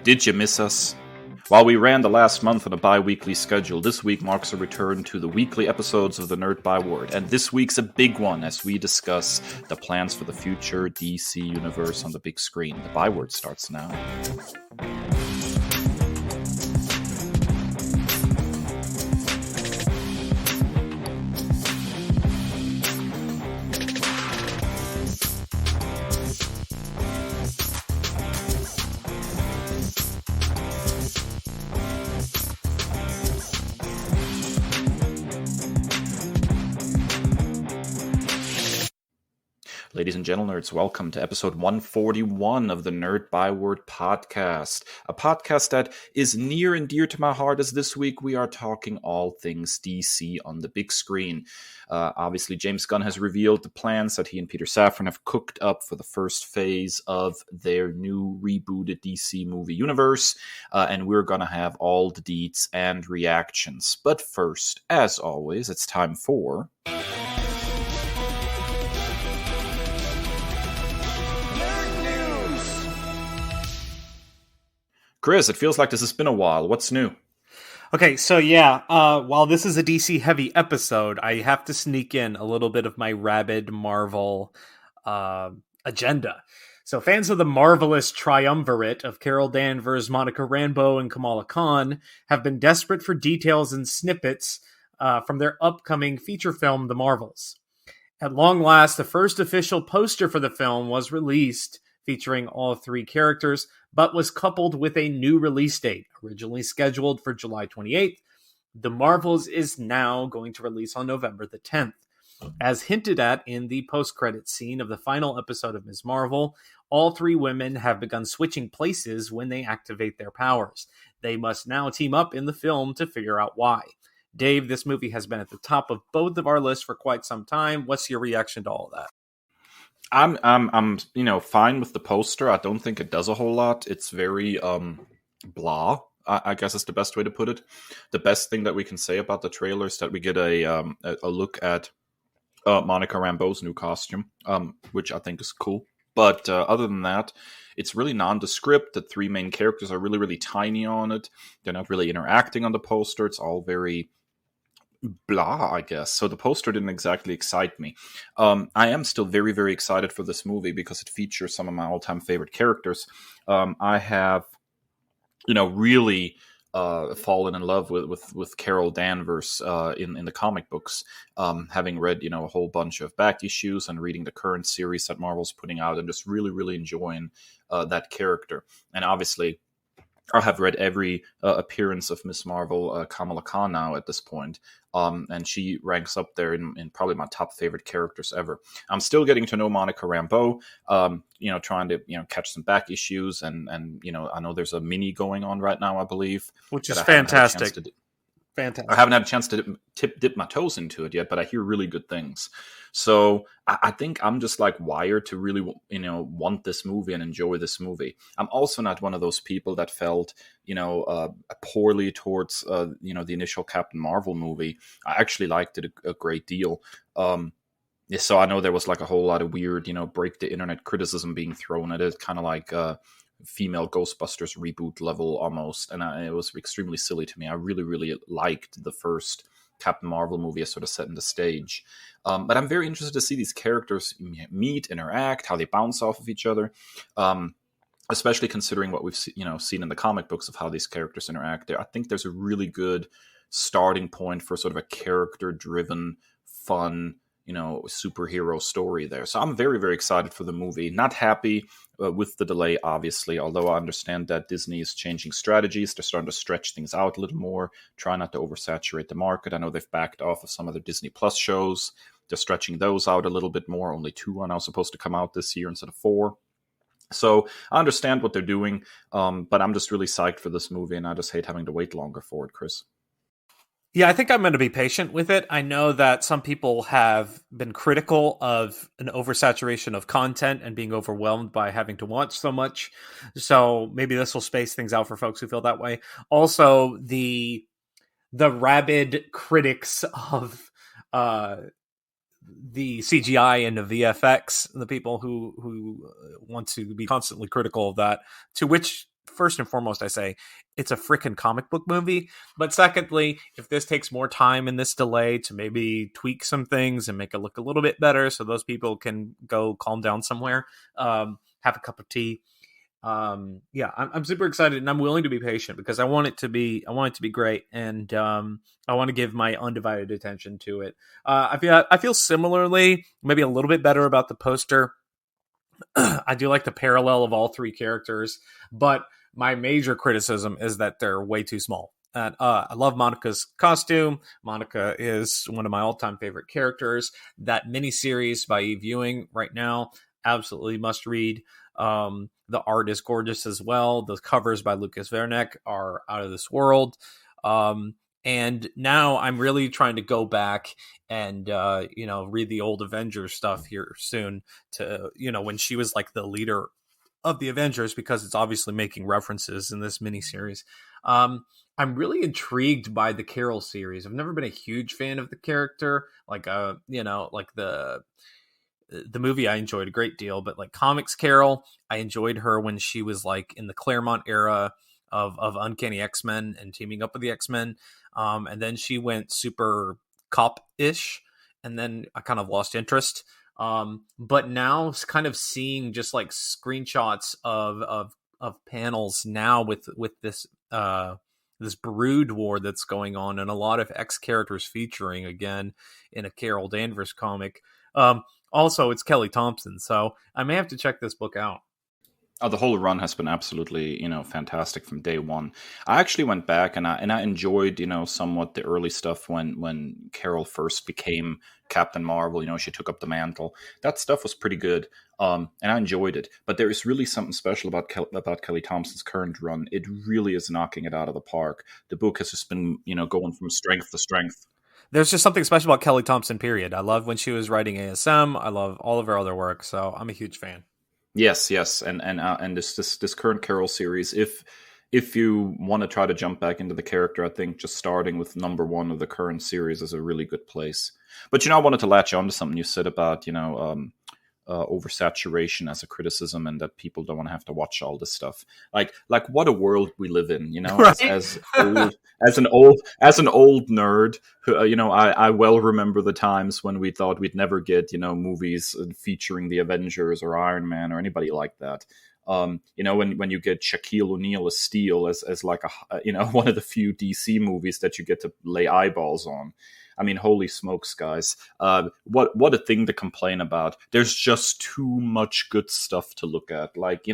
Did you miss us? While we ran the last month on a bi-weekly schedule, this week marks a return to the weekly episodes of the Nerd Byword, and this week's a big one as we discuss the plans for the future DC universe on the big screen. The Byword starts now. Ladies and gentle nerds, welcome to episode 141 of the Nerd Byword podcast, a podcast that is near and dear to my heart as this week we are talking all things DC on the big screen. Obviously, James Gunn has revealed the plans that he and Peter Safran have cooked up for the first phase of their new rebooted DC movie universe, and we're going to have all the deets and reactions. But first, as always, it's time for... Kris, it feels like this has been a while. What's new? Okay, so while this is a DC-heavy episode, I have to sneak in a little bit of my rabid Marvel agenda. So fans of the marvelous triumvirate of Carol Danvers, Monica Rambeau, and Kamala Khan have been desperate for details and snippets from their upcoming feature film, The Marvels. At long last, the first official poster for the film was released, featuring all three characters, but was coupled with a new release date, originally scheduled for July 28th. The Marvels is now going to release on November the 10th. As hinted at in the post-credits scene of the final episode of Ms. Marvel, all three women have begun switching places when they activate their powers. They must now team up in the film to figure out why. Dave, this movie has been at the top of both of our lists for quite some time. What's your reaction to all of that? I'm fine with the poster. I don't think it does a whole lot. It's very blah, I guess is the best way to put it. The best thing that we can say about the trailer is that we get a look at Monica Rambeau's new costume, which I think is cool. But other than that, it's really nondescript. The three main characters are really, really tiny on it. They're not really interacting on the poster. It's all very blah, I guess. So the poster didn't exactly excite me. I am still very, very excited for this movie because it features some of my all-time favorite characters. I have, really fallen in love with Carol Danvers in the comic books, having read, a whole bunch of back issues and reading the current series that Marvel's putting out and just really, really enjoying that character. And obviously, I have read every appearance of Miss Marvel, Kamala Khan now at this point, and she ranks up there in probably my top favorite characters ever. I'm still getting to know Monica Rambeau, trying to catch some back issues, and I know there's a mini going on right now, I believe, which is fantastic. I haven't had a chance to dip my toes into it yet, but I hear really good things. So I think I'm just like wired to really, want this movie and enjoy this movie. I'm also not one of those people that felt, poorly towards, the initial Captain Marvel movie. I actually liked it a great deal. So I know there was like a whole lot of weird, break the internet criticism being thrown at it, kind of like female Ghostbusters reboot level almost, and it was extremely silly to me. I really, really liked the first Captain Marvel movie as sort of setting the stage. But I'm very interested to see these characters meet, interact, how they bounce off of each other, especially considering what we've seen in the comic books of how these characters interact. I think there's a really good starting point for sort of a character-driven, fun, superhero story there. So I'm very, very excited for the movie. Not happy with the delay, obviously, although I understand that Disney is changing strategies. They're starting to stretch things out a little more, try not to oversaturate the market. I know they've backed off of some of their Disney Plus shows. They're stretching those out a little bit more. Only 2 are now supposed to come out this year instead of 4. So I understand what they're doing, but I'm just really psyched for this movie, and I just hate having to wait longer for it, Kris. Yeah, I think I'm going to be patient with it. I know that some people have been critical of an oversaturation of content and being overwhelmed by having to watch so much. So maybe this will space things out for folks who feel that way. Also, the rabid critics of the CGI and the VFX, the people who want to be constantly critical of that, to which first and foremost, I say it's a freaking comic book movie. But secondly, if this takes more time in this delay to maybe tweak some things and make it look a little bit better so those people can go calm down somewhere, have a cup of tea. Yeah, I'm super excited, and I'm willing to be patient because I want it to be great, and I want to give my undivided attention to it. I feel similarly, maybe a little bit better about the poster. I do like the parallel of all three characters, but my major criticism is that they're way too small. And I love Monica's costume. Monica is one of my all-time favorite characters. That miniseries by Eve Ewing right now, absolutely must read. The art is gorgeous as well. The covers by Lucas Verneck are out of this world. And now I'm really trying to go back and, read the old Avengers stuff here soon to, when she was like the leader of the Avengers, because it's obviously making references in this miniseries. I'm really intrigued by the Carol series. I've never been a huge fan of the character, like the movie I enjoyed a great deal, but like comics Carol, I enjoyed her when she was like in the Claremont era of Uncanny X-Men and teaming up with the X-Men. And then she went super cop-ish, and then I kind of lost interest. But now kind of seeing just like screenshots of panels now with this this Brood War that's going on, and a lot of X characters featuring again in a Carol Danvers comic. Also, it's Kelly Thompson, so I may have to check this book out. Oh, the whole run has been absolutely, fantastic from day one. I actually went back and I enjoyed, somewhat the early stuff when Carol first became Captain Marvel. She took up the mantle. That stuff was pretty good, and I enjoyed it. But there is really something special about Kelly Thompson's current run. It really is knocking it out of the park. The book has just been, going from strength to strength. There's just something special about Kelly Thompson, period. I love when she was writing ASM. I love all of her other work, so I'm a huge fan. Yes, and this current Carol series, if you want to try to jump back into the character, I think just starting with number 1 of the current series is a really good place. But I wanted to latch on to something you said about oversaturation as a criticism, and that people don't want to have to watch all this stuff. Like what a world we live in, right? as an old nerd who, I well remember the times when we thought we'd never get, movies featuring the Avengers or Iron Man or anybody like that. When you get Shaquille O'Neal as Steel as like one of the few DC movies that you get to lay eyeballs on. I mean, holy smokes, guys. What a thing to complain about. There's just too much good stuff to look at. Like,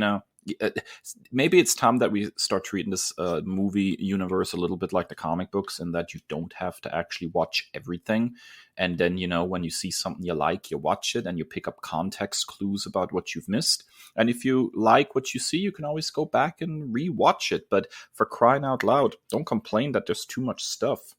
maybe it's time that we start treating this movie universe a little bit like the comic books, and that you don't have to actually watch everything. And then, when you see something you like, you watch it and you pick up context clues about what you've missed. And if you like what you see, you can always go back and rewatch it. But for crying out loud, don't complain that there's too much stuff.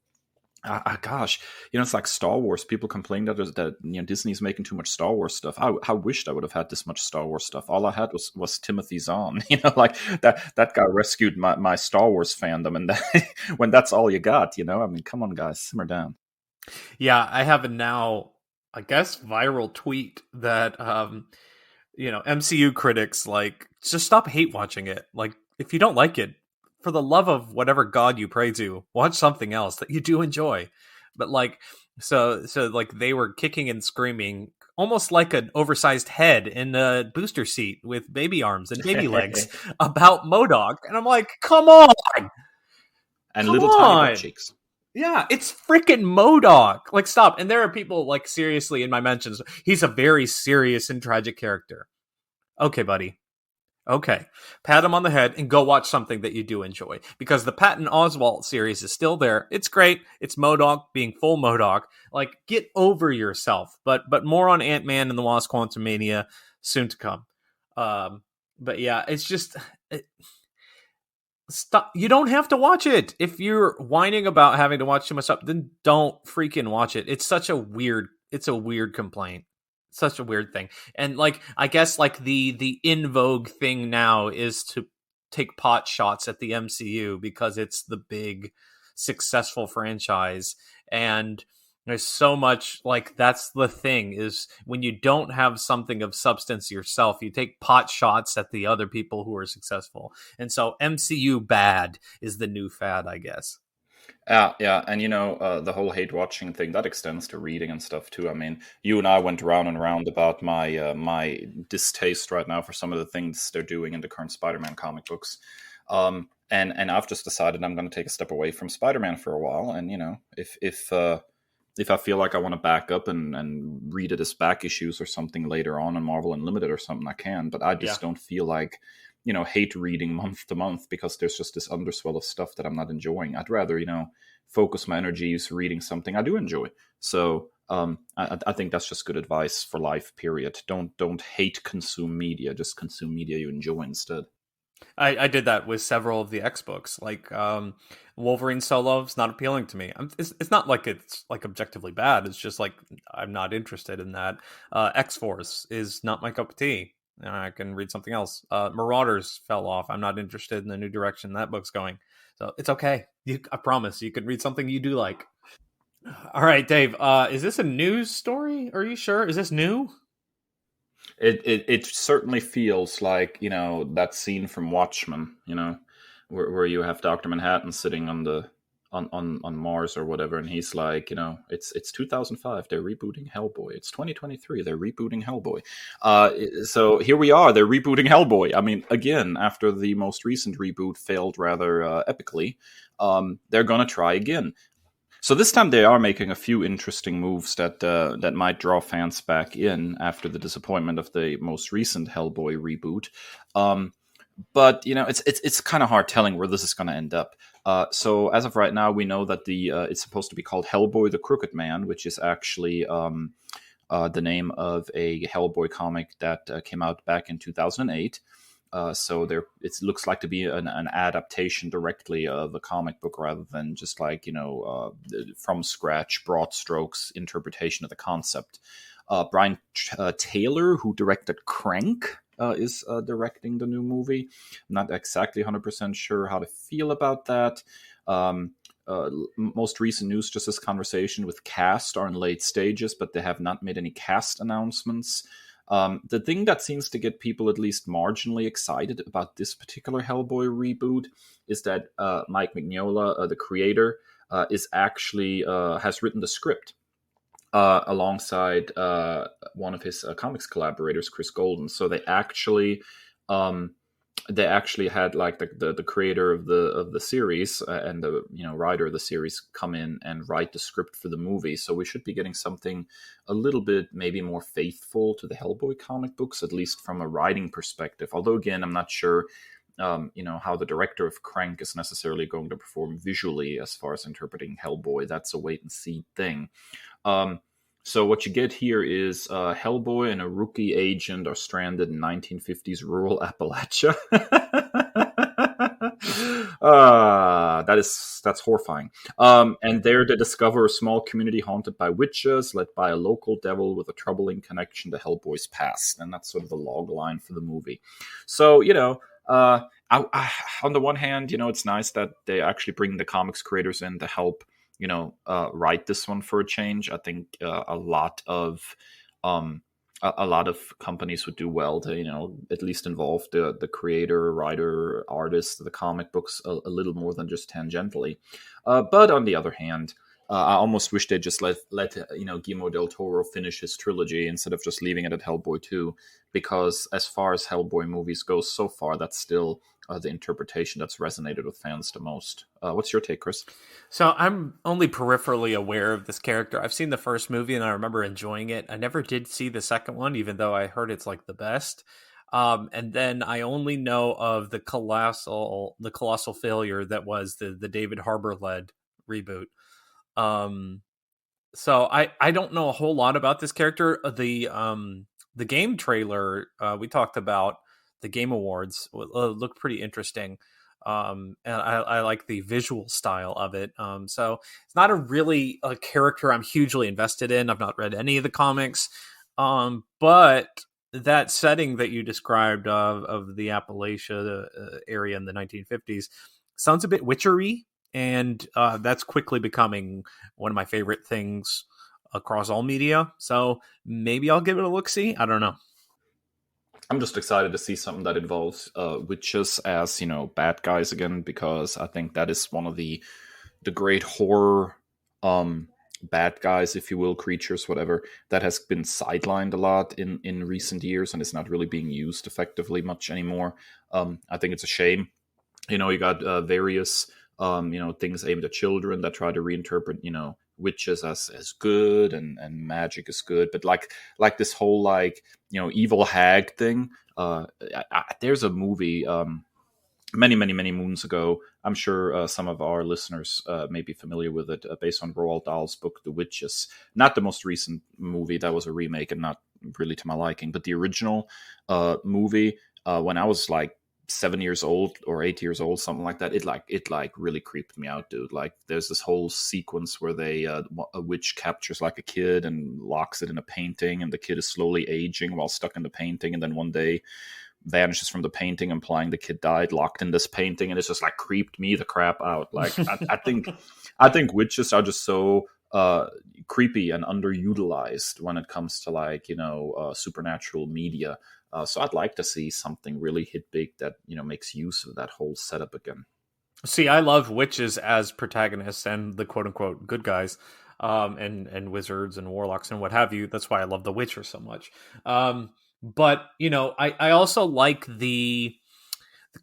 Gosh, it's like Star Wars. People complain that Disney's making too much Star Wars stuff. I wished I would have had this much Star Wars stuff. All I had was Timothy Zahn. Like that guy rescued my Star Wars fandom, and when that's all you got, I mean, come on, guys, simmer down. Yeah, I have a now, I guess, viral tweet that MCU critics like, just stop hate watching it. Like, if you don't like it, for the love of whatever god you pray to, watch something else that you do enjoy. But like, so like they were kicking and screaming, almost like an oversized head in a booster seat with baby arms and baby legs about MODOK. And I'm like, come on! And little tiny butt cheeks. Yeah, it's freaking MODOK. Like, stop. And there are people, like, seriously in my mentions, he's a very serious and tragic character. Okay, buddy. Okay, pat him on the head and go watch something that you do enjoy, because the Patton Oswalt series is still there. It's great. It's MODOK being full MODOK. Like, get over yourself. But more on Ant-Man and the Wasp: Quantumania soon to come. But yeah, it's just stop. You don't have to watch it. If you're whining about having to watch too much stuff, then don't freaking watch it. It's a weird complaint. Such a weird thing. And like, I guess like the in vogue thing now is to take pot shots at the MCU because it's the big successful franchise. And There's so much, like, that's the thing, is when you don't have something of substance yourself, you take pot shots at the other people who are successful. And so MCU bad is the new fad, I guess. Yeah, and the whole hate watching thing that extends to reading and stuff too. I mean, you and I went round and round about my distaste right now for some of the things they're doing in the current Spider-Man comic books, and I've just decided I'm going to take a step away from Spider-Man for a while, and if I feel like I want to back up and read it as back issues or something later on in Marvel Unlimited or something, I can, but I just don't feel like hate reading month to month because there's just this underswell of stuff that I'm not enjoying. I'd rather, focus my energies reading something I do enjoy. So I think that's just good advice for life, period. Don't hate consume media, just consume media you enjoy instead. I did that with several of the X books. Like Wolverine Solo's not appealing to me. It's not like it's like objectively bad. It's just like I'm not interested in that. X-Force is not my cup of tea. I can read something else. Marauders fell off. I'm not interested in the new direction that book's going. So it's okay. I promise you can read something you do like. All right, Dave. Is this a news story? Are you sure? Is this new? It certainly feels like that scene from Watchmen, where you have Dr. Manhattan sitting on Mars or whatever, and he's like, it's 2005, they're rebooting Hellboy. It's 2023, they're rebooting Hellboy. So here we are, they're rebooting Hellboy. I mean, again, after the most recent reboot failed rather epically, they're gonna try again. So this time they are making a few interesting moves that might draw fans back in after the disappointment of the most recent Hellboy reboot. But it's kind of hard telling where this is going to end up. So as of right now, we know that it's supposed to be called Hellboy the Crooked Man, which is actually the name of a Hellboy comic that came out back in 2008. So it looks like to be an adaptation directly of a comic book rather than just like, from scratch, broad strokes interpretation of the concept. Brian Taylor, who directed Crank, is directing the new movie. I'm not exactly 100% sure how to feel about that. Most recent news, just this conversation with cast are in late stages, but they have not made any cast announcements. The thing that seems to get people at least marginally excited about this particular Hellboy reboot is that Mike Mignola, the creator, is actually has written the script alongside one of his comics collaborators, Chris Golden. So they actually had like the creator of the series and the writer of the series come in and write the script for the movie. So we should be getting something a little bit maybe more faithful to the Hellboy comic books, at least from a writing perspective. Although again, I'm not sure how the director of Crank is necessarily going to perform visually as far as interpreting Hellboy. That's a wait and see thing. So what you get here is Hellboy and a rookie agent are stranded in 1950s rural Appalachia. That's horrifying. And there they discover a small community haunted by witches, led by a local devil with a troubling connection to Hellboy's past. And that's sort of the log line for the movie. So, on the one hand, it's nice that they actually bring the comics creators in to help write this one for a change. I think a lot of companies would do well to at least involve the creator, writer, artist of the comic books a little more than just tangentially. But on the other hand, I almost wish they just let Guillermo del Toro finish his trilogy instead of just leaving it at Hellboy 2, because as far as Hellboy movies go so far, that's still the interpretation that's resonated with fans the most. What's your take, Chris? So I'm only peripherally aware of this character. I've seen the first movie and I remember enjoying it. I never did see the second one, even though I heard it's like the best. And then I only know of the colossal failure that was the David Harbour led reboot. So I don't know a whole lot about this character. The game trailer we talked about, the Game Awards, looked pretty interesting. And I like the visual style of it. So it's not a character I'm hugely invested in. I've not read any of the comics. But that setting that you described of the Appalachia area in the 1950s sounds a bit witchery. And that's quickly becoming one of my favorite things across all media. So maybe I'll give it a look-see. I don't know. I'm just excited to see something that involves witches as, bad guys again, because I think that is one of the great horror bad guys, if you will, creatures, whatever, that has been sidelined a lot in recent years and is not really being used effectively much anymore. I think it's a shame. You got various things aimed at children that try to reinterpret witches as good and magic is good, but like this whole evil hag thing. There's a movie many moons ago. I'm sure some of our listeners may be familiar with it, based on Roald Dahl's book The Witches. Not the most recent movie, that was a remake and not really to my liking, but the original movie, when I was like 7 years old or 8 years old, something like that, it really creeped me out, dude. Like, there's this whole sequence where a witch captures like a kid and locks it in a painting, and the kid is slowly aging while stuck in the painting, and then one day vanishes from the painting, implying the kid died locked in this painting, and it's just like creeped me the crap out. Like, I think witches are just so creepy and underutilized when it comes to supernatural media. So I'd like to see something really hit big that makes use of that whole setup again. See, I love witches as protagonists and the quote unquote good guys, and wizards and warlocks and what have you. That's why I love The Witcher so much. But I also like the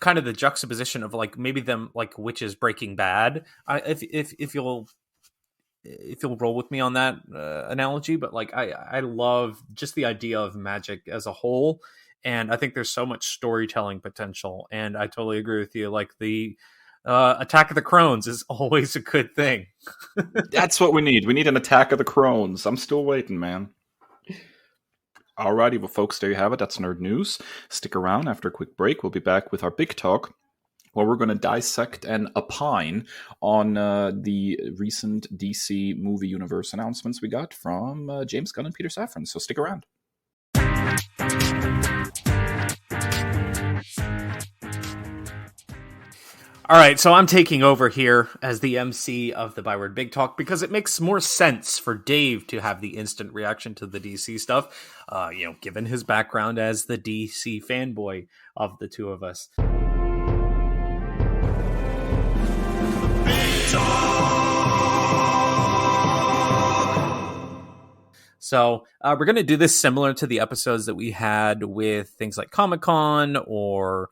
kind of the juxtaposition of like maybe them like witches Breaking Bad. If you'll roll with me on that analogy, but like I love just the idea of magic as a whole, and I think there's so much storytelling potential. And I totally agree with you. Like the Attack of the Crones is always a good thing. That's what we need. We need an Attack of the Crones. I'm still waiting, man. Alrighty, well, folks, there you have it. That's Nerd News. Stick around. After a quick break, we'll be back with our big talk, where we're going to dissect and opine on the recent DC movie universe announcements we got from James Gunn and Peter Safran. So stick around. All right, so I'm taking over here as the MC of the Byword Big Talk because it makes more sense for Dave to have the instant reaction to the DC stuff, given his background as the DC fanboy of the two of us. So we're going to do this similar to the episodes that we had with things like Comic-Con or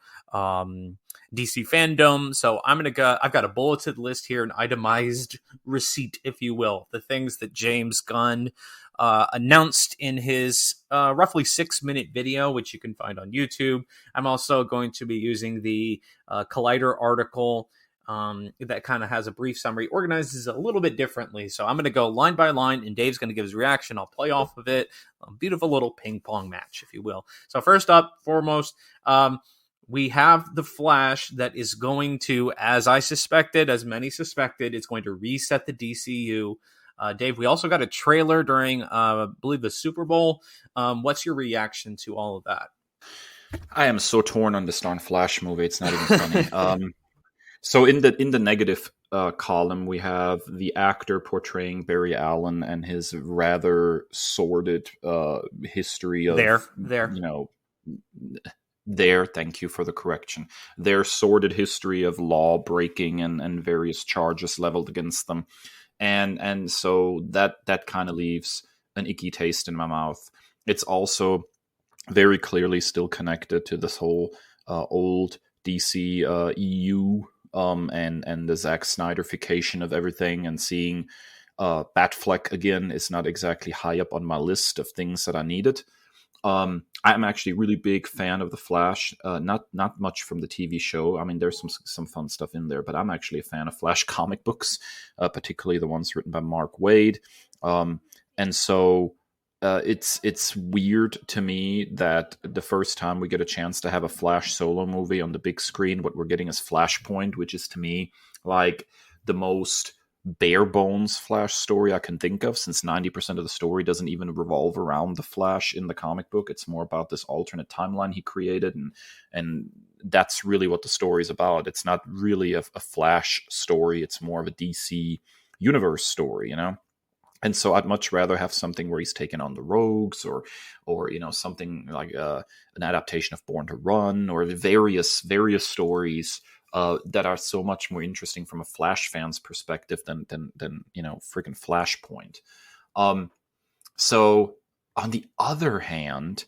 DC Fandom. So I've got a bulleted list here, an itemized receipt, if you will, the things that James Gunn announced in his roughly 6-minute video, which you can find on YouTube. I'm also going to be using the Collider article that kind of has a brief summary, organizes a little bit differently. So I'm going to go line by line, and Dave's going to give his reaction. I'll play off of it. A beautiful little ping pong match, if you will. So first up, foremost, we have the Flash that is going to, as many suspected, it's going to reset the DCU. Dave, we also got a trailer during, I believe, the Super Bowl. What's your reaction to all of that? I am so torn on this darn Flash movie. It's not even funny. So in the negative column, we have the actor portraying Barry Allen and his rather sordid history of thank you for the correction. Their sordid history of law breaking and various charges leveled against them. And so that kind of leaves an icky taste in my mouth. It's also very clearly still connected to this whole old DC EU and the Zack Snyderification of everything, and seeing Batfleck again is not exactly high up on my list of things that I needed. I'm actually a really big fan of The Flash, not much from the TV show. I mean, there's some fun stuff in there, but I'm actually a fan of Flash comic books, particularly the ones written by Mark Waid. And so it's weird to me that the first time we get a chance to have a Flash solo movie on the big screen, what we're getting is Flashpoint, which is to me like the most bare bones Flash story I can think of, since 90% of the story doesn't even revolve around the Flash in the comic book. It's more about this alternate timeline he created, and that's really what the story is about. It's not really a Flash story. It's more of a DC universe story, And so I'd much rather have something where he's taken on the Rogues, or something like an adaptation of Born to Run, or the various stories that are so much more interesting from a Flash fan's perspective than freaking Flashpoint. So on the other hand,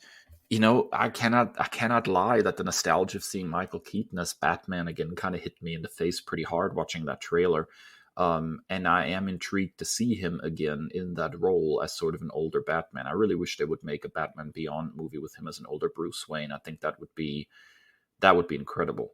I cannot lie that the nostalgia of seeing Michael Keaton as Batman again kind of hit me in the face pretty hard watching that trailer. And I am intrigued to see him again in that role as sort of an older Batman. I really wish they would make a Batman Beyond movie with him as an older Bruce Wayne. I think that would be incredible.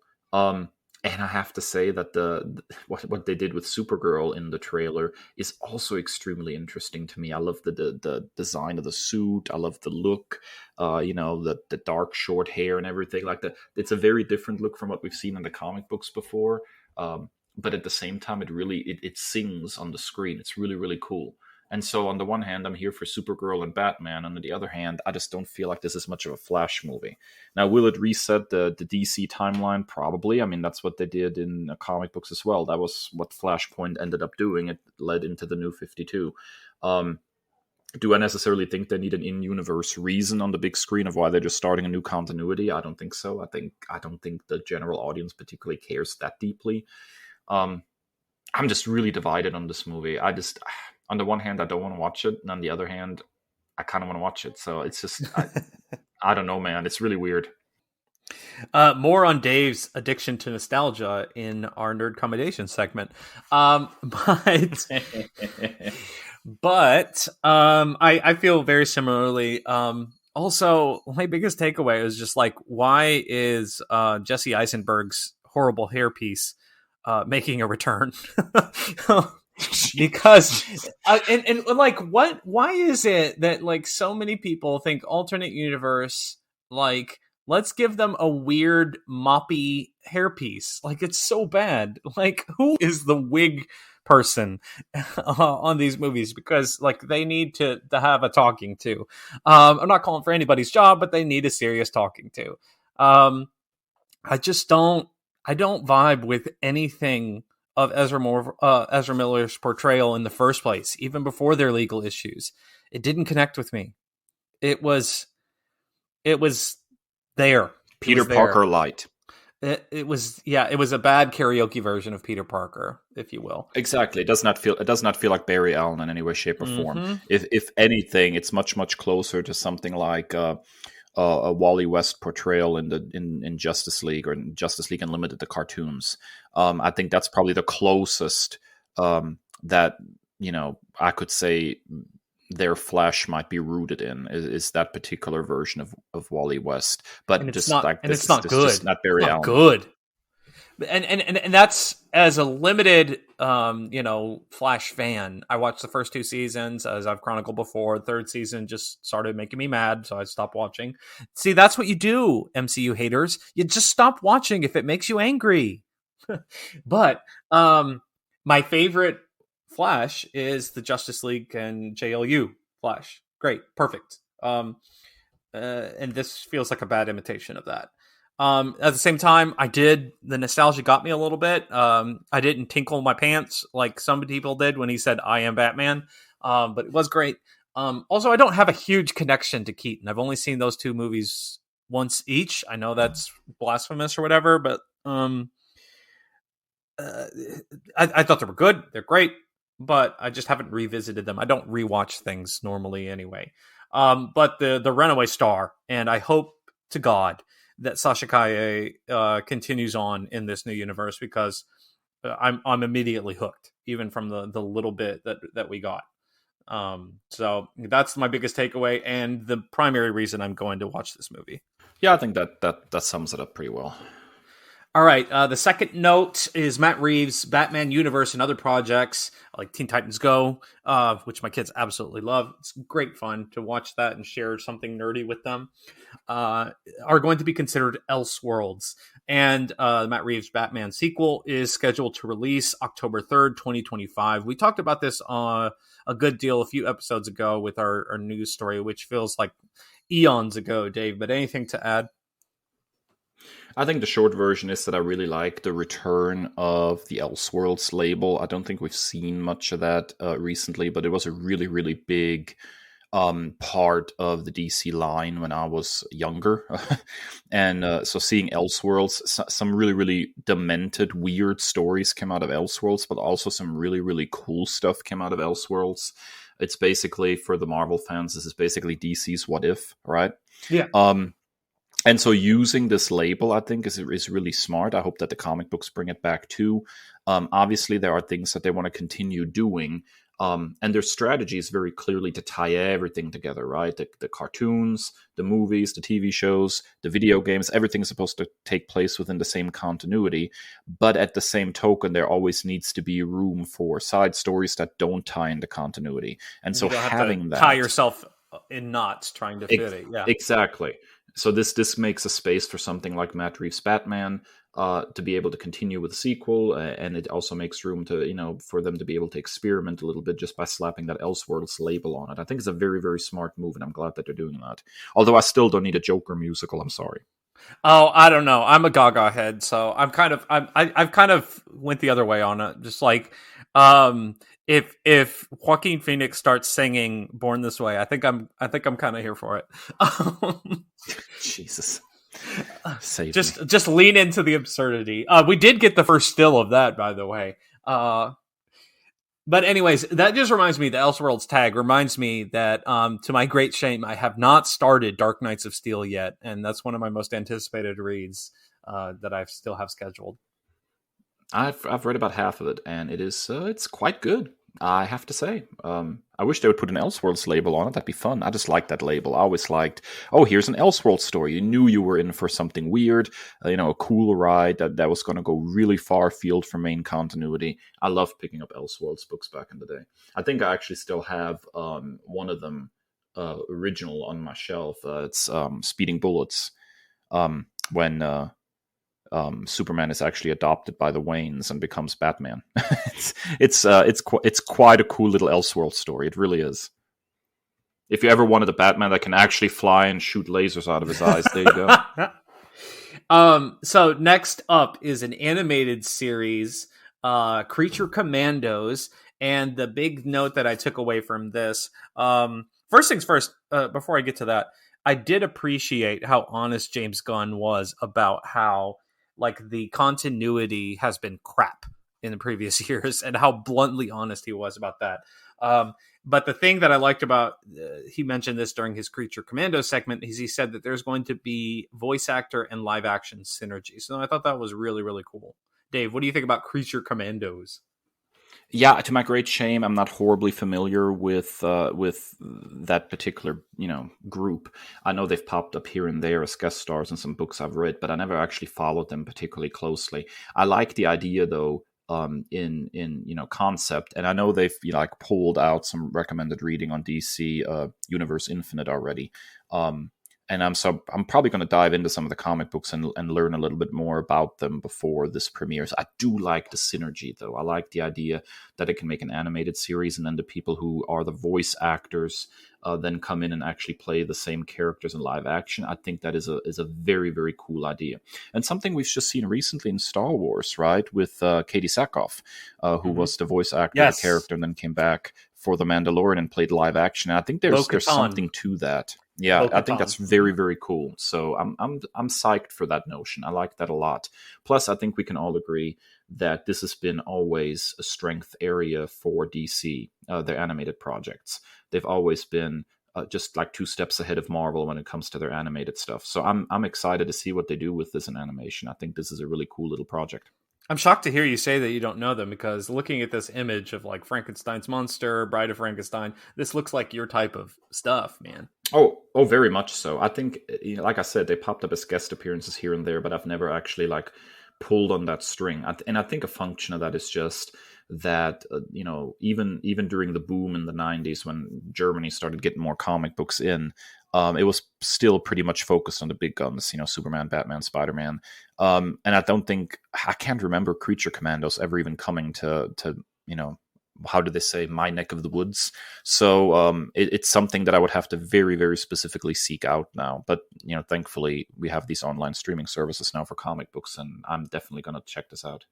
And I have to say that what they did with Supergirl in the trailer is also extremely interesting to me. I love the design of the suit. I love the look, the dark short hair and everything like that. It's a very different look from what we've seen in the comic books before. But at the same time, it sings on the screen. It's really, really cool. And so on the one hand, I'm here for Supergirl and Batman. And on the other hand, I just don't feel like this is much of a Flash movie. Now, will it reset the DC timeline? Probably. I mean, that's what they did in the comic books as well. That was what Flashpoint ended up doing. It led into the New 52. Do I necessarily think they need an in-universe reason on the big screen of why they're just starting a new continuity? I don't think so. I don't think the general audience particularly cares that deeply. I'm just really divided on this movie. On the one hand, I don't want to watch it, and on the other hand, I kind of want to watch it. So it's just, I don't know, man. It's really weird. More on Dave's addiction to nostalgia in our Nerd Commendations segment. But I feel very similarly. Also, my biggest takeaway is just like, why is Jesse Eisenberg's horrible hairpiece making a return? Because and like, why is it that like so many people think alternate universe, like, let's give them a weird moppy hairpiece? Like, it's so bad. Like, who is the wig person on these movies? Because like, they need to have a talking to. I'm not calling for anybody's job, but they need a serious talking to. I don't vibe with anything of Ezra Miller's portrayal in the first place, even before their legal issues. It didn't connect with me. It was there. Peter Parker light. It was a bad karaoke version of Peter Parker, if you will. Exactly. It does not feel like Barry Allen in any way, shape, or form. If anything, it's much, much closer to something like a Wally West portrayal in Justice League, or in Justice League Unlimited, the cartoons. I think that's probably the closest that I could say their Flash might be rooted in is that particular version of Wally West. But it's not good. It's not Barry Allen. Good. And that's, as a limited Flash fan, I watched the first 2 seasons, as I've chronicled before. The third season just started making me mad, so I stopped watching. See, that's what you do, MCU haters. You just stop watching if it makes you angry. But my favorite Flash is the Justice League and JLU Flash. Great, perfect. And this feels like a bad imitation of that. At the same time, the nostalgia got me a little bit. I didn't tinkle my pants like some people did when he said, "I am Batman." But it was great. Also, I don't have a huge connection to Keaton. I've only seen those 2 movies once each. I know that's blasphemous or whatever, but I thought they were good. They're great, but I just haven't revisited them. I don't rewatch things normally anyway. But the Runaway Star, and I hope to God that Sasha Calle continues on in this new universe, because I'm immediately hooked, even from the little bit that we got. So that's my biggest takeaway, and the primary reason I'm going to watch this movie. Yeah, I think that sums it up pretty well. All right, the second note is Matt Reeves' Batman universe and other projects like Teen Titans Go, which my kids absolutely love. It's great fun to watch that and share something nerdy with them, are going to be considered Elseworlds. And Matt Reeves' Batman sequel is scheduled to release October 3rd, 2025. We talked about this a good deal a few episodes ago with our news story, which feels like eons ago, Dave. But anything to add? I think the short version is that I really like the return of the Elseworlds label. I don't think we've seen much of that recently, but it was a really, really big part of the DC line when I was younger. And so seeing Elseworlds, some really, really demented, weird stories came out of Elseworlds, but also some really, really cool stuff came out of Elseworlds. It's basically, for the Marvel fans, this is basically DC's What If, right? Yeah. And so using this label, I think, is really smart. I hope that the comic books bring it back too. Obviously, there are things that they want to continue doing. And their strategy is very clearly to tie everything together, right? The cartoons, the movies, the TV shows, the video games, everything is supposed to take place within the same continuity. But at the same token, there always needs to be room for side stories that don't tie into continuity. And so having that... tie yourself in knots trying to fit it. Yeah, exactly. So this makes a space for something like Matt Reeves' Batman to be able to continue with the sequel, and it also makes room to, for them to be able to experiment a little bit just by slapping that Elseworlds label on it. I think it's a very, very smart move, and I'm glad that they're doing that. Although I still don't need a Joker musical. I'm sorry. Oh, I don't know. I'm a Gaga head, so I've kind of went the other way on it. Just like, if Joaquin Phoenix starts singing "Born This Way," I think I'm kind of here for it. Jesus, just lean into the absurdity. We did get the first still of that, by the way. But anyways, that just reminds me, the Elseworlds tag reminds me that, to my great shame, I have not started Dark Knights of Steel yet, and that's one of my most anticipated reads that I still have scheduled. I've read about half of it, and it's quite good, I have to say. I wish they would put an Elseworlds label on it. That'd be fun. I just like that label. I always liked, here's an Elseworlds story. You knew you were in for something weird, a cool ride that was going to go really far afield from main continuity. I loved picking up Elseworlds books back in the day. I think I actually still have one of them original on my shelf. It's Speeding Bullets, when Superman is actually adopted by the Waynes and becomes Batman. it's quite a cool little Elseworld story. It really is. If you ever wanted a Batman that can actually fly and shoot lasers out of his eyes, there you go. So next up is an animated series, Creature Commandos, and the big note that I took away from this. First things first, before I get to that, I did appreciate how honest James Gunn was about how, like, the continuity has been crap in the previous years, and how bluntly honest he was about that. But the thing that I liked about, he mentioned this during his Creature Commando segment, is he said that there's going to be voice actor and live action synergy. So I thought that was really, really cool. Dave, what do you think about Creature Commandos? Yeah, to my great shame, I'm not horribly familiar with that particular group. I know they've popped up here and there as guest stars in some books I've read, but I never actually followed them particularly closely. I like the idea though, in concept, and I know they've pulled out some recommended reading on DC Universe Infinite already. And I'm probably going to dive into some of the comic books and learn a little bit more about them before this premieres. I do like the synergy, though. I like the idea that it can make an animated series, and then the people who are the voice actors then come in and actually play the same characters in live action. I think that is a very, very cool idea. And something we've just seen recently in Star Wars, right? With Katie Sackhoff, who was the voice actor of the character and then came back for The Mandalorian and played live action. And I think there's something to that. Yeah, I think that's very, very cool. So I'm psyched for that notion. I like that a lot. Plus, I think we can all agree that this has been always a strength area for DC, their animated projects. They've always been just like 2 steps ahead of Marvel when it comes to their animated stuff. So I'm excited to see what they do with this in animation. I think this is a really cool little project. I'm shocked to hear you say that you don't know them, because looking at this image of like Frankenstein's monster, Bride of Frankenstein, this looks like your type of stuff, man. Oh, very much so. I think, like I said, they popped up as guest appearances here and there, but I've never actually pulled on that string. And I think a function of that is just that, even during the boom in the 90s when Germany started getting more comic books in, it was still pretty much focused on the big guns, Superman, Batman, Spider-Man. And I can't remember Creature Commandos ever even coming to how do they say, my neck of the woods. So it's something that I would have to very, very specifically seek out now. But, thankfully we have these online streaming services now for comic books, and I'm definitely going to check this out.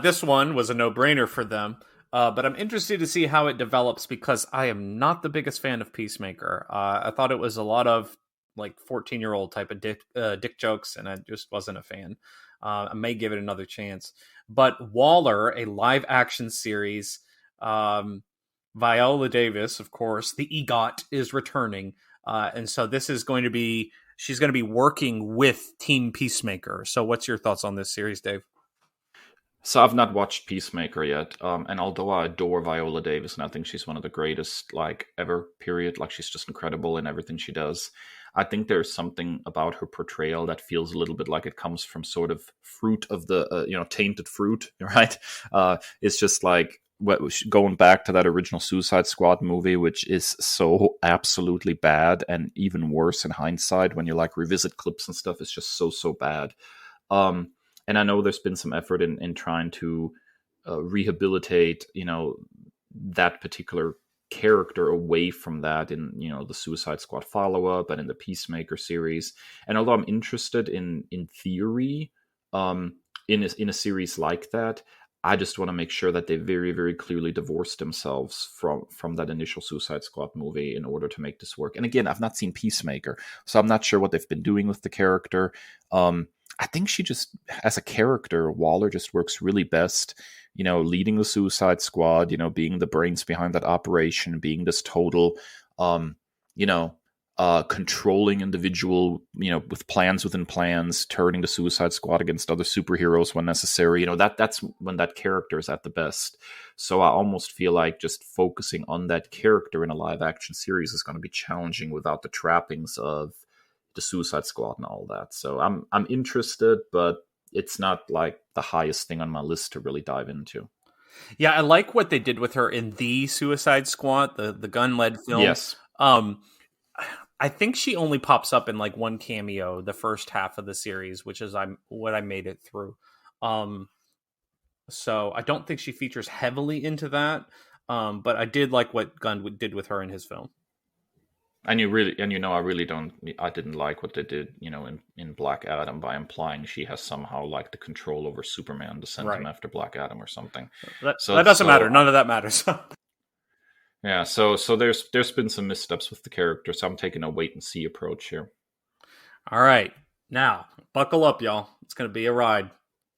This one was a no-brainer for them. But I'm interested to see how it develops, because I am not the biggest fan of Peacemaker. I thought it was a lot of 14-year-old type of dick jokes, and I just wasn't a fan. I may give it another chance. But Waller, a live action series, Viola Davis, of course, the EGOT, is returning. And so this is going to be, she's going to be working with Team Peacemaker. So what's your thoughts on this series, Dave? So I've not watched Peacemaker yet, and although I adore Viola Davis, and I think she's one of the greatest, ever, period, she's just incredible in everything she does, I think there's something about her portrayal that feels a little bit like it comes from sort of fruit of the, tainted fruit, right? It's just going back to that original Suicide Squad movie, which is so absolutely bad, and even worse in hindsight when you revisit clips and stuff, it's just so bad. And I know there's been some effort in trying to rehabilitate, that particular character away from that in, the Suicide Squad follow-up and in the Peacemaker series. And although I'm interested in theory, in a series like that, I just want to make sure that they very, very clearly divorce themselves from that initial Suicide Squad movie in order to make this work. And again, I've not seen Peacemaker, so I'm not sure what they've been doing with the character. I think she just, as a character, Waller just works really best, leading the Suicide Squad, being the brains behind that operation, being this total, controlling individual, with plans within plans, turning the Suicide Squad against other superheroes when necessary. That's when that character is at the best. So I almost feel like just focusing on that character in a live action series is going to be challenging without the trappings of the Suicide Squad and all that. So I'm interested, but it's not the highest thing on my list to really dive into. Yeah, I like what they did with her in the Suicide Squad, the Gunn-led film. Yes. I think she only pops up in one cameo the first half of the series, which is what I made it through. So I don't think she features heavily into that. But I did like what Gunn did with her in his film. And I didn't like what they did, in Black Adam by implying she has somehow the control over Superman to send him after Black Adam or something. That doesn't matter. None of that matters. Yeah. So there's been some missteps with the character. So I'm taking a wait and see approach here. All right. Now, buckle up, y'all. It's going to be a ride.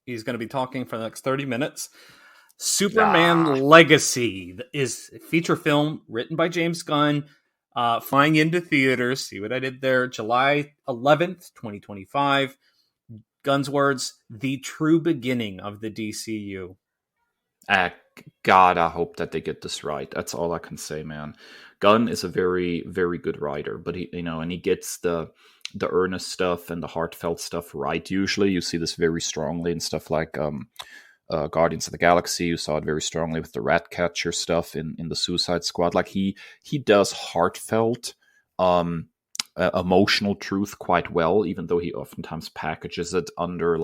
He's going to be talking for the next 30 minutes. Superman Legacy is a feature film written by James Gunn, flying into theaters. See what I did there? July 11th, 2025. Gunn's words, the true beginning of the DCU. God, I hope that they get this right. That's all I can say, man. Gunn is a very, very good writer, but he gets the earnest stuff and the heartfelt stuff right. Usually you see this very strongly in stuff like Guardians of the Galaxy. You saw it very strongly with the Ratcatcher stuff in the Suicide Squad. He does heartfelt, emotional truth quite well, even though he oftentimes packages it under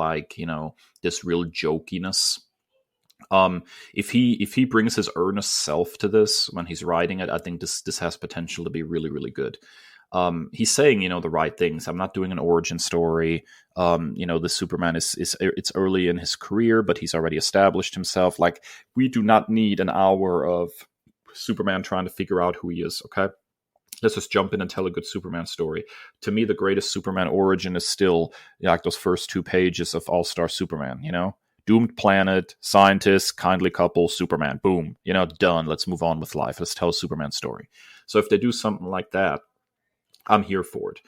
this real jokiness. If he brings his earnest self to this when he's writing it, I think this has potential to be really, really good. He's saying, the right things. I'm not doing an origin story. The Superman it's early in his career, but he's already established himself. We do not need an hour of Superman trying to figure out who he is. Okay. Let's just jump in and tell a good Superman story. To me, the greatest Superman origin is still those first 2 pages of All-Star Superman, Doomed planet, scientists, kindly couple, Superman, boom, done. Let's move on with life. Let's tell a Superman story. So if they do something like that, I'm here for it.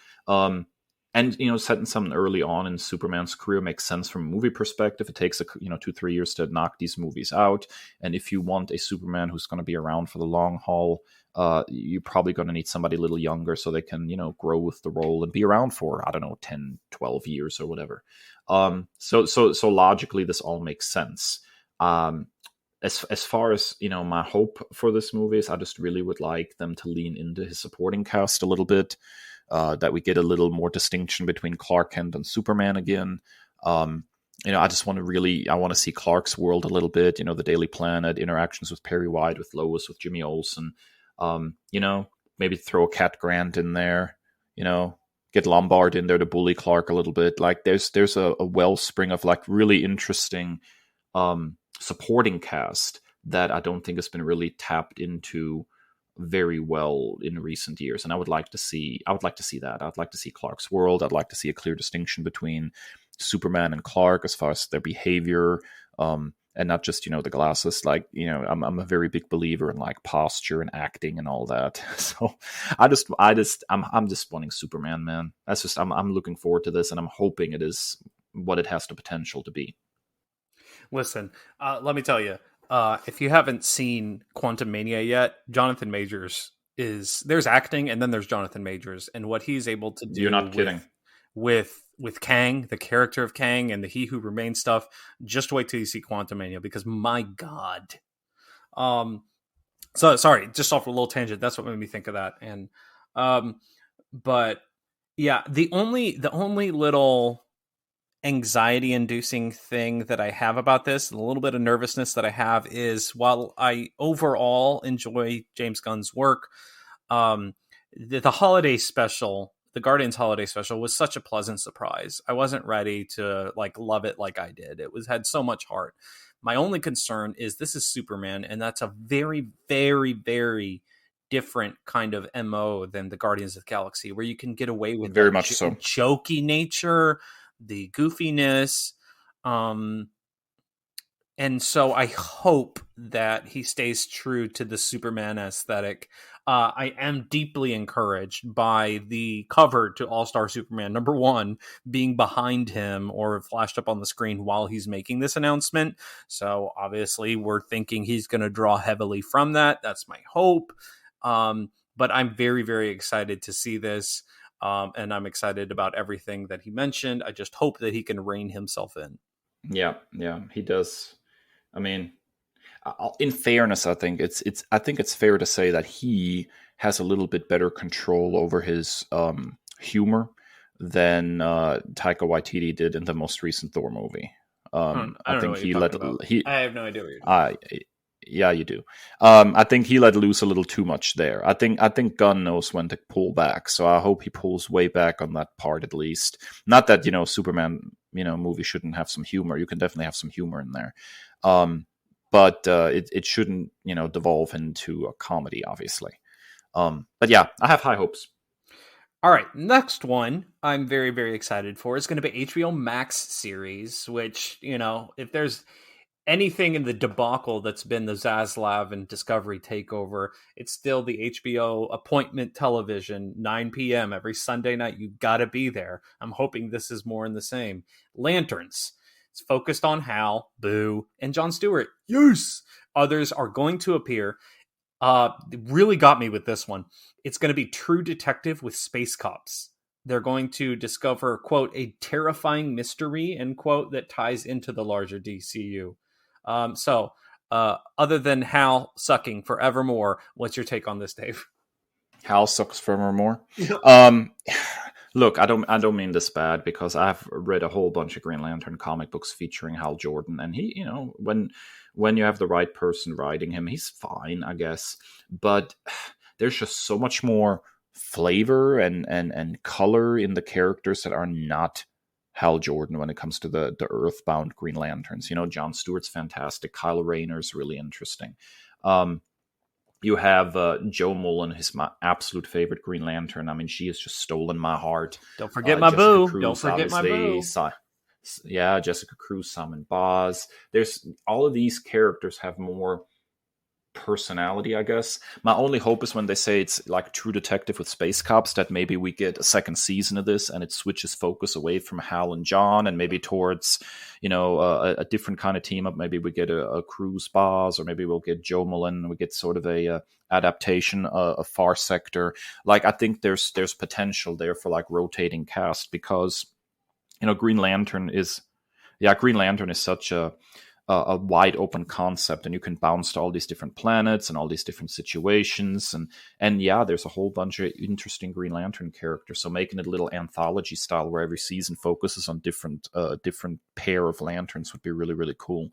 And setting something early on in Superman's career makes sense from a movie perspective. It takes 2-3 years to knock these movies out. And if you want a Superman who's going to be around for the long haul, you're probably going to need somebody a little younger so they can grow with the role and be around for 10, 12 years or whatever. So logically this all makes sense. As far as my hope for this movie is, I just really would like them to lean into his supporting cast a little bit, that we get a little more distinction between Clark Kent and Superman again. I just I want to see Clark's world a little bit. The Daily Planet, interactions with Perry White, with Lois, with Jimmy Olsen. Maybe throw a Cat Grant in there. Get Lombard in there to bully Clark a little bit. Like there's a wellspring of like really interesting supporting cast that I don't think has been really tapped into very well in recent years, and I would like to see that. I'd like to see Clark's world. I'd like to see a clear distinction between Superman and Clark as far as their behavior, and not just the glasses. Like I'm a very big believer in like posture and acting and all that. So I'm just wanting Superman, man. That's just I'm looking forward to this, and I'm hoping it is what it has the potential to be. Listen, let me tell you, if you haven't seen Quantum Mania yet, Jonathan Majors there's acting, and then there's Jonathan Majors, and what he's able to do. You're not kidding. With Kang, the character of Kang, and the He Who Remains stuff. Just wait till you see Quantum Mania, because my God. So sorry, just off a little tangent. That's what made me think of that. And but yeah, the only little anxiety-inducing thing that I have about this, and a little bit of nervousness that I have, is while I overall enjoy James Gunn's work, the holiday special, the Guardians holiday special, was such a pleasant surprise. I wasn't ready to like love it like I did. It had so much heart. My only concern is this is Superman, and that's a very, very, very different kind of MO than the Guardians of the Galaxy, where you can get away with very much so jokey nature, the goofiness. And so I hope that he stays true to the Superman aesthetic. I am deeply encouraged by the cover to All-Star Superman #1 being behind him or flashed up on the screen while he's making this announcement. So obviously we're thinking he's going to draw heavily from that. That's my hope. But I'm very, very excited to see this. And I'm excited about everything that he mentioned. I just hope that he can rein himself in. Yeah, he does. I mean, in fairness, I think it's fair to say that he has a little bit better control over his humor than Taika Waititi did in the most recent Thor movie. I think he let I have no idea what you're talking about. Yeah, you do. I think he let loose a little too much there. I think Gunn knows when to pull back, so I hope he pulls way back on that part at least. Not that Superman movie shouldn't have some humor. You can definitely have some humor in there, but it shouldn't devolve into a comedy, obviously. But yeah, I have high hopes. All right, next one I'm very, very excited for is going to be HBO Max series, which if there's anything in the debacle that's been the Zaslav and Discovery takeover, it's still the HBO appointment television, 9 p.m. every Sunday night. You gotta be there. I'm hoping this is more in the same. Lanterns. It's focused on Hal, Boo, and Jon Stewart. Yes! Others are going to appear. Really got me with this one. It's going to be True Detective with space cops. They're going to discover, quote, a terrifying mystery, end quote, that ties into the larger DCU. So other than Hal sucking forevermore, what's your take on this, Dave? Hal sucks forevermore. Look, I don't mean this bad, because I've read a whole bunch of Green Lantern comic books featuring Hal Jordan, and he, when you have the right person writing him, he's fine, I guess. But there's just so much more flavor and color in the characters that are not Hal Jordan when it comes to the Earthbound Green Lanterns. Jon Stewart's fantastic. Kyle Rayner's really interesting. You have Joe Mullen, my absolute favorite Green Lantern. I mean, she has just stolen my heart. Don't forget my boo. Don't forget my boo. Yeah, Jessica Cruz, Simon Boz. There's all of these characters have more personality, I guess. My only hope is when they say it's like True Detective with space cops, that maybe we get a second season of this and it switches focus away from Hal and John and maybe towards a different kind of team up. Maybe we get a Cruz Boz, or maybe we'll get Joe Mullen. We get sort of a adaptation, a Far Sector. Like, I think there's potential there for like rotating cast, because Green Lantern is such a a wide open concept, and you can bounce to all these different planets and all these different situations, and yeah, there's a whole bunch of interesting Green Lantern characters. So making it a little anthology style where every season focuses on different pair of lanterns would be really, really cool.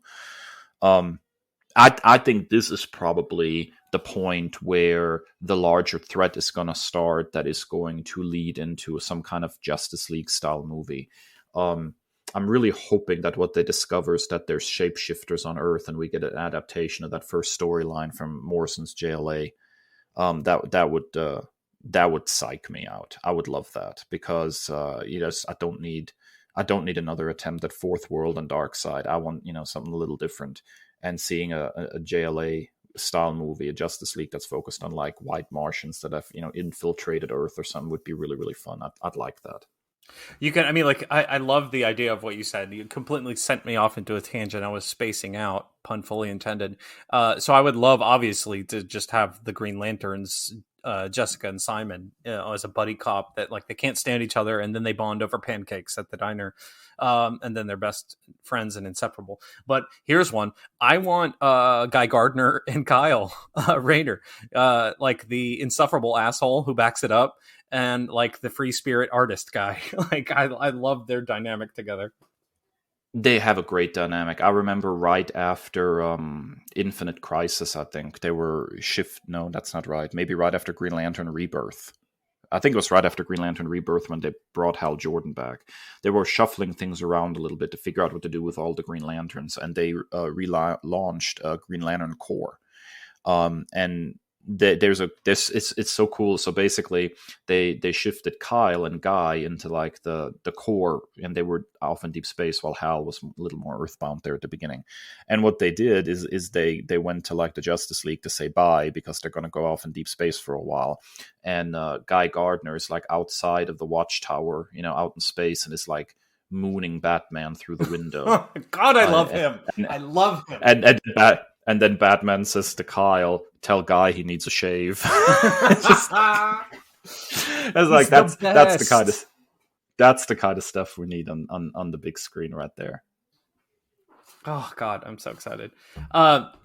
I think this is probably the point where the larger threat is going to start, that is going to lead into some kind of Justice League style movie. I'm really hoping that what they discover is that there's shapeshifters on Earth, and we get an adaptation of that first storyline from Morrison's JLA. That would psych me out. I would love that, because I don't need another attempt at Fourth World and Darkseid. I want something a little different. And seeing a JLA style movie, a Justice League that's focused on like white Martians that have infiltrated Earth or something would be really, really fun. I'd like that. You can, I mean, like, I love the idea of what you said. You completely sent me off into a tangent. I was spacing out, pun fully intended. So I would love, obviously, to just have the Green Lanterns, Jessica and Simon, as a buddy cop that, like, they can't stand each other, and then they bond over pancakes at the diner, and then they're best friends and inseparable. But here's one. I want Guy Gardner and Kyle Rayner, like the insufferable asshole who backs it up, and like the free spirit artist guy. Like I love their dynamic together. They have a great dynamic. I remember right after Infinite Crisis, I think they were no, that's not right. Maybe right after Green Lantern Rebirth. I think it was right after Green Lantern Rebirth when they brought Hal Jordan back. They were shuffling things around a little bit to figure out what to do with all the Green Lanterns, and they relaunched Green Lantern Corps. And it's so cool. So basically they shifted Kyle and Guy into like the core, and they were off in deep space while Hal was a little more earthbound there at the beginning. And what they did is they went to like the Justice League to say bye, because they're going to go off in deep space for a while. And Guy Gardner is like outside of the watchtower, out in space, and is like mooning Batman through the window. God, I love him. I love him. And then Batman says to Kyle, "Tell Guy he needs a shave." It's like that's the kind of stuff we need on the big screen right there. Oh God, I'm so excited.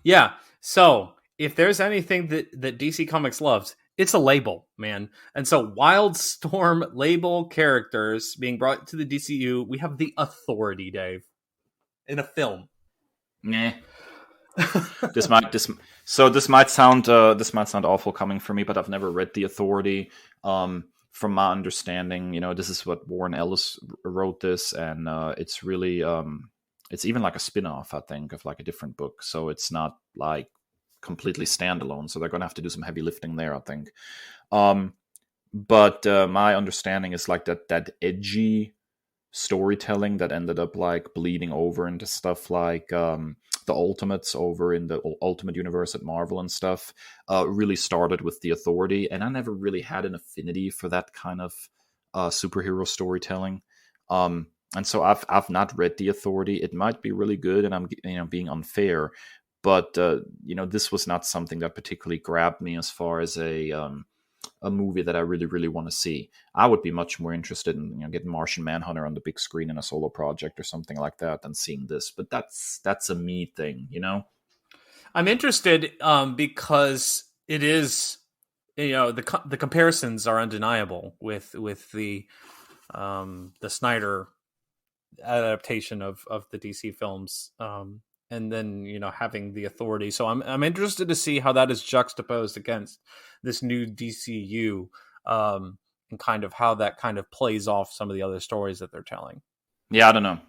Yeah. So if there's anything that DC Comics loves, it's a label, man. And so Wildstorm label characters being brought to the DCU, we have the Authority, Dave, in a film. Nah. This might sound awful coming from me, but I've never read The Authority. From my understanding, this is what Warren Ellis wrote this, and it's really it's even like a spin-off, I think, of like a different book. So it's not like completely standalone. So they're going to have to do some heavy lifting there, I think. But my understanding is like that edgy storytelling that ended up like bleeding over into stuff like the Ultimates over in the Ultimate Universe at Marvel and stuff, really started with The Authority, and I never really had an affinity for that kind of superhero storytelling. And so I've not read The Authority. It might be really good, and I'm being unfair, but this was not something that particularly grabbed me as far as a movie that I really, really want to see. I would be much more interested in getting Martian Manhunter on the big screen in a solo project or something like that than seeing this. But that's a me thing, I'm interested because it is, the comparisons are undeniable with the Snyder adaptation of the DC films. And then, having The Authority. So I'm interested to see how that is juxtaposed against this new DCU, and kind of how that kind of plays off some of the other stories that they're telling. Yeah, I don't know.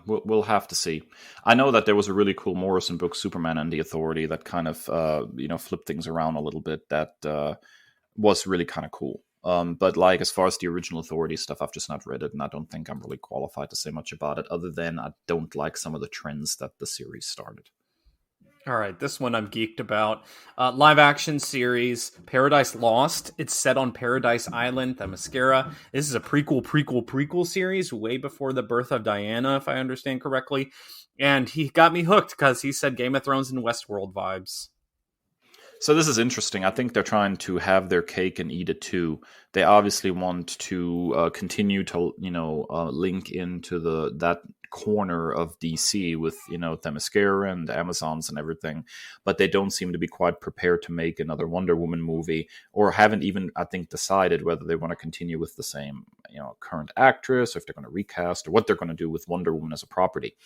We'll have to see. I know that there was a really cool Morrison book, Superman and the Authority, that kind of flipped things around a little bit. That was really kind of cool. But like as far as the original Authority stuff, I've just not read it, and I don't think I'm really qualified to say much about it, other than I don't like some of the trends that the series started. All right, this one I'm geeked about. Live action series, Paradise Lost. It's set on Paradise Island, Themyscira. This is a prequel series way before the birth of Diana, if I understand correctly. And he got me hooked because he said Game of Thrones and Westworld vibes. So this is interesting. I think they're trying to have their cake and eat it too. They obviously want to continue to, link into that corner of DC with, Themyscira and the Amazons and everything, but they don't seem to be quite prepared to make another Wonder Woman movie, or haven't even, I think, decided whether they want to continue with the same, current actress, or if they're going to recast, or what they're going to do with Wonder Woman as a property.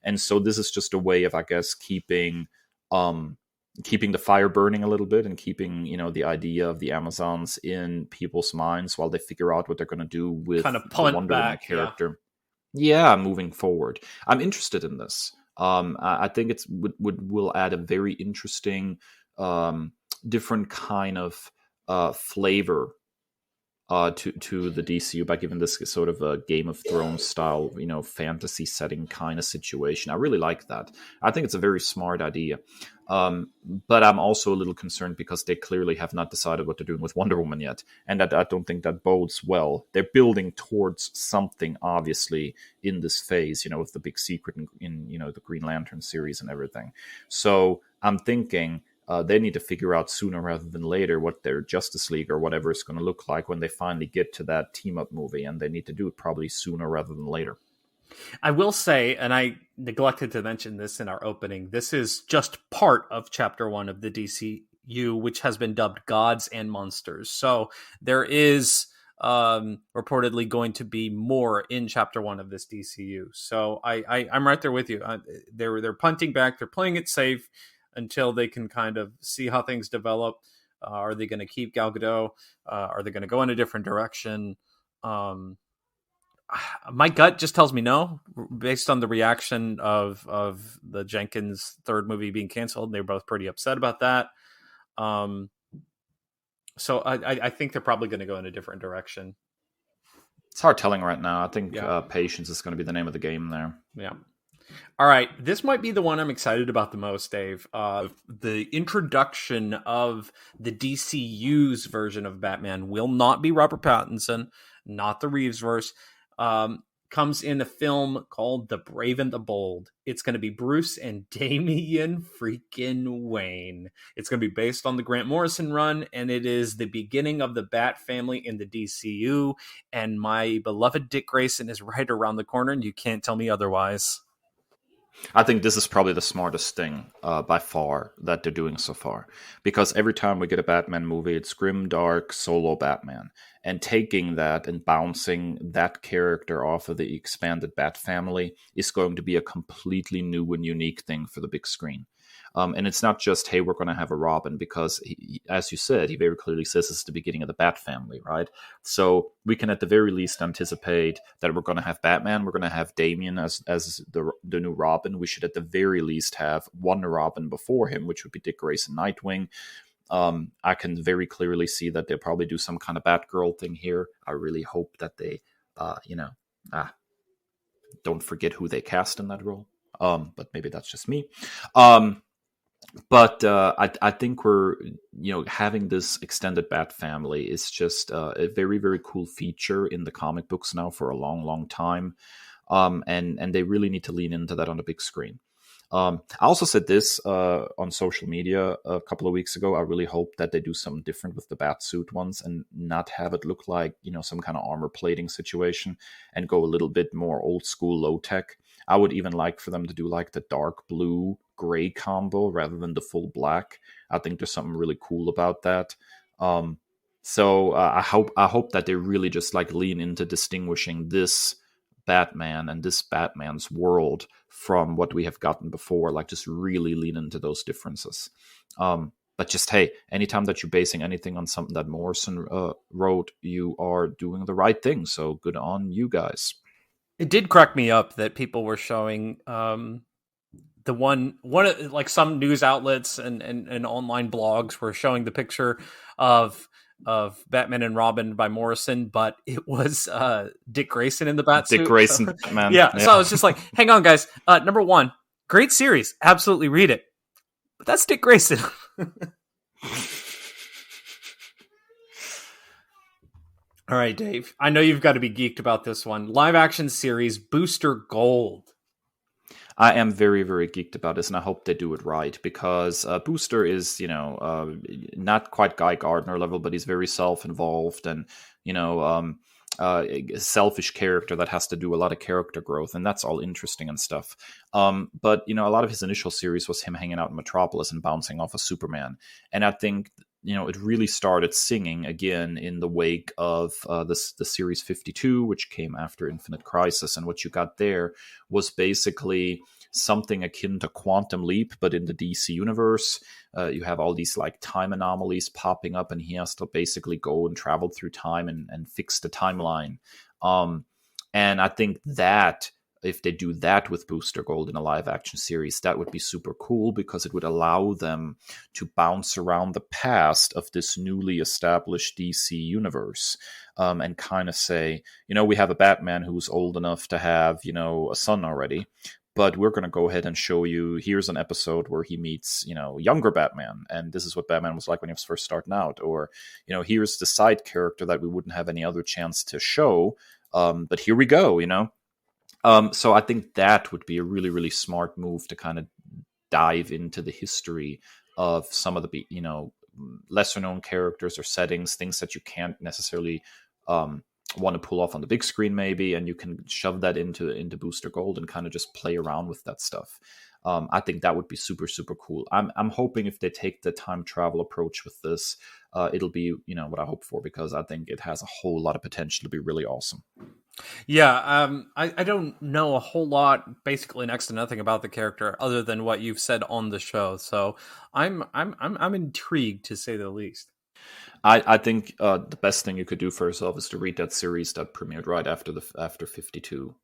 And so this is just a way of, I guess, keeping the fire burning a little bit, and keeping, the idea of the Amazons in people's minds while they figure out what they're going to do with kind of the Wonder Woman character. Yeah, moving forward. I'm interested in this. I think it's will add a very interesting, different kind of flavor to the DCU by giving this sort of a Game of Thrones style, fantasy setting kind of situation. I really like that. I think it's a very smart idea. But I'm also a little concerned because they clearly have not decided what they're doing with Wonder Woman yet. And I don't think that bodes well. They're building towards something, obviously, in this phase, with the big secret in the Green Lantern series and everything. So I'm thinking they need to figure out sooner rather than later what their Justice League or whatever is going to look like when they finally get to that team-up movie. And they need to do it probably sooner rather than later. I will say, and I neglected to mention this in our opening, this is just part of Chapter 1 of the DCU, which has been dubbed Gods and Monsters. So there is reportedly going to be more in Chapter 1 of this DCU. So I'm right there with you. They're punting back. They're playing it safe until they can kind of see how things develop. Are they going to keep Gal Gadot? Are they going to go in a different direction? My gut just tells me no, based on the reaction of the Jenkins third movie being canceled. They were both pretty upset about that. So I think they're probably going to go in a different direction. It's hard telling right now. I think patience is going to be the name of the game there. Yeah. All right. This might be the one I'm excited about the most, Dave. The introduction of the DCU's version of Batman will not be Robert Pattinson, not the Reeves verse. Comes in a film called The Brave and the Bold. It's going to be Bruce and Damian freaking Wayne. It's going to be based on the Grant Morrison run, and it is the beginning of the Bat family in the DCU, and my beloved Dick Grayson is right around the corner, and you can't tell me otherwise. I think this is probably the smartest thing by far that they're doing so far. Because every time we get a Batman movie, it's grim, dark, solo Batman. And taking that and bouncing that character off of the expanded Bat family is going to be a completely new and unique thing for the big screen. And it's not just, hey, we're going to have a Robin, because, as you said, he very clearly says this is the beginning of the Bat family, right? So we can at the very least anticipate that we're going to have Batman, we're going to have Damian as the new Robin. We should at the very least have one Robin before him, which would be Dick Grayson Nightwing. I can very clearly see that they'll probably do some kind of Batgirl thing here. I really hope that they, don't forget who they cast in that role. But maybe that's just me. But I think we're, having this extended Bat family is just a very, very cool feature in the comic books now for a long, long time. And they really need to lean into that on the big screen. I also said this on social media a couple of weeks ago. I really hope that they do something different with the Batsuit ones and not have it look like, some kind of armor plating situation, and go a little bit more old school, low tech. I would even like for them to do like the dark blue gray combo rather than the full black. I think there's something really cool about that. So I hope that they really just like lean into distinguishing this Batman and this Batman's world from what we have gotten before. Like, just really lean into those differences. But just, hey, anytime that you're basing anything on something that Morrison wrote, you are doing the right thing. So good on you guys. It did crack me up that people were showing the one of, like, some news outlets and online blogs were showing the picture of Batman and Robin by Morrison, but it was Dick Grayson in the Batsuit. Dick Grayson, Batman. Yeah, so I was just like, hang on, guys. Number one, great series. Absolutely read it. But that's Dick Grayson. All right, Dave. I know you've got to be geeked about this one. Live action series Booster Gold. I am very, very geeked about this, and I hope they do it right, because Booster is, not quite Guy Gardner level, but he's very self-involved and, you know, a selfish character that has to do a lot of character growth, and that's all interesting and stuff. But, a lot of his initial series was him hanging out in Metropolis and bouncing off of Superman. And I think, it really started singing again in the wake of the Series 52, which came after Infinite Crisis. And what you got there was basically something akin to Quantum Leap, but in the DC universe. You have all these like time anomalies popping up, and he has to basically go and travel through time and fix the timeline. And I think that if they do that with Booster Gold in a live action series, that would be super cool, because it would allow them to bounce around the past of this newly established DC universe, and kind of say, we have a Batman who's old enough to have, a son already, but we're going to go ahead and show you, here's an episode where he meets, younger Batman, and this is what Batman was like when he was first starting out. Or, here's the side character that we wouldn't have any other chance to show, but here we go, So I think that would be a really, really smart move to kind of dive into the history of some of the, lesser known characters or settings, things that you can't necessarily want to pull off on the big screen maybe, and you can shove that into Booster Gold and kind of just play around with that stuff. I think that would be super, super cool. I'm hoping if they take the time travel approach with this, it'll be, what I hope for, because I think it has a whole lot of potential to be really awesome. Yeah, I don't know a whole lot, basically next to nothing about the character other than what you've said on the show. So I'm intrigued, to say the least. I think the best thing you could do for yourself is to read that series that premiered right after 52.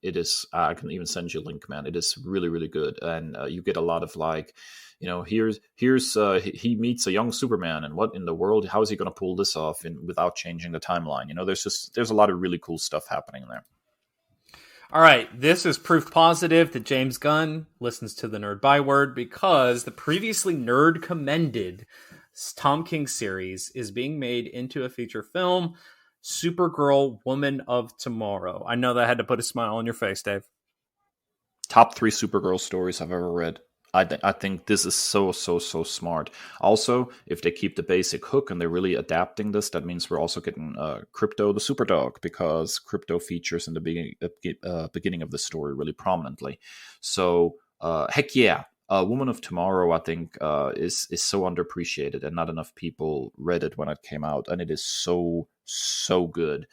It is, I can even send you a link, man. It is really, really good, and you get a lot of like, here's he meets a young Superman, and what in the world? How is he going to pull this off without changing the timeline? There's a lot of really cool stuff happening there. All right, this is proof positive that James Gunn listens to the Nerd Byword, because the previously nerd commended Tom King series is being made into a feature film, Supergirl, Woman of Tomorrow. I know that had to put a smile on your face, Dave. Top 3 Supergirl stories I've ever read. I think this is so smart. Also, if they keep the basic hook and they're really adapting this, that means we're also getting Crypto the Superdog, because Crypto features in the beginning of the story really prominently. So, heck yeah. Woman of Tomorrow, I think, is so underappreciated, and not enough people read it when it came out, and it is so good.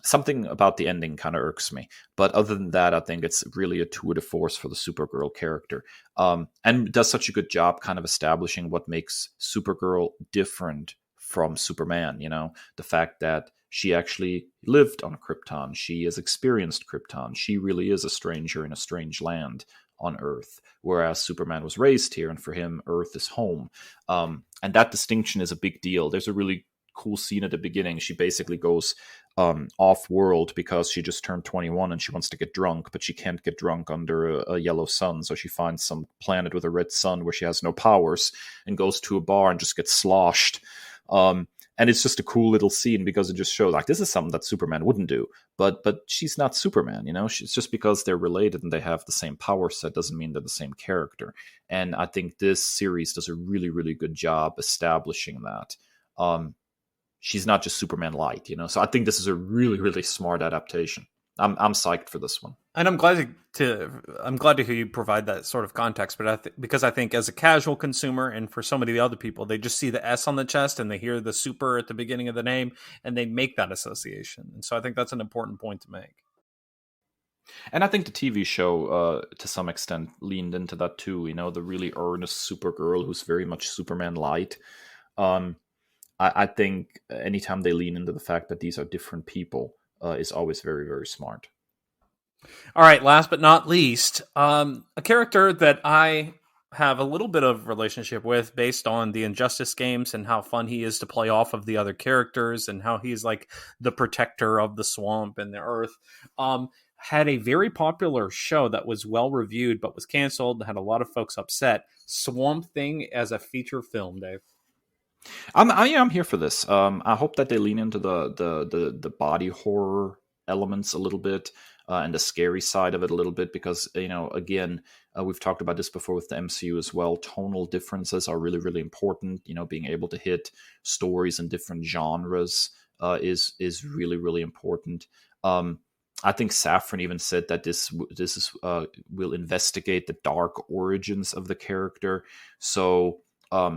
Something about the ending kind of irks me, but other than that, I think it's really a tour de force for the Supergirl character, and does such a good job kind of establishing what makes Supergirl different from Superman. The fact that she actually lived on Krypton, she has experienced Krypton, she really is a stranger in a strange land on Earth, whereas Superman was raised here, and for him, Earth is home. And that distinction is a big deal. There's a really cool scene at the beginning. She basically goes off-world because she just turned 21 and she wants to get drunk, but she can't get drunk under a yellow sun, so she finds some planet with a red sun where she has no powers and goes to a bar and just gets sloshed. And it's just a cool little scene, because it just shows like this is something that Superman wouldn't do. But she's not Superman, She's just because they're related and they have the same power set doesn't mean they're the same character. And I think this series does a really, really good job establishing that. She's not just Superman light, So I think this is a really, really smart adaptation. I'm psyched for this one. And I'm glad to hear you provide that sort of context, but because I think as a casual consumer, and for so many other people, they just see the S on the chest and they hear the super at the beginning of the name and they make that association. And so I think that's an important point to make. And I think the TV show, to some extent, leaned into that too. The really earnest Supergirl who's very much Superman light. I think anytime they lean into the fact that these are different people, is always very, very smart. All right, last but not least, a character that I have a little bit of relationship with based on the Injustice games and how fun he is to play off of the other characters and how he's like the protector of the swamp and the earth, had a very popular show that was well reviewed but was canceled, had a lot of folks upset. Swamp Thing as a feature film, Dave. I'm here for this. I hope that they lean into the body horror elements a little bit. and the scary side of it a little bit, because, again, we've talked about this before with the MCU as well. Tonal differences are really, really important. Being able to hit stories in different genres is really, really important. I think Safran even said that this is will investigate the dark origins of the character. So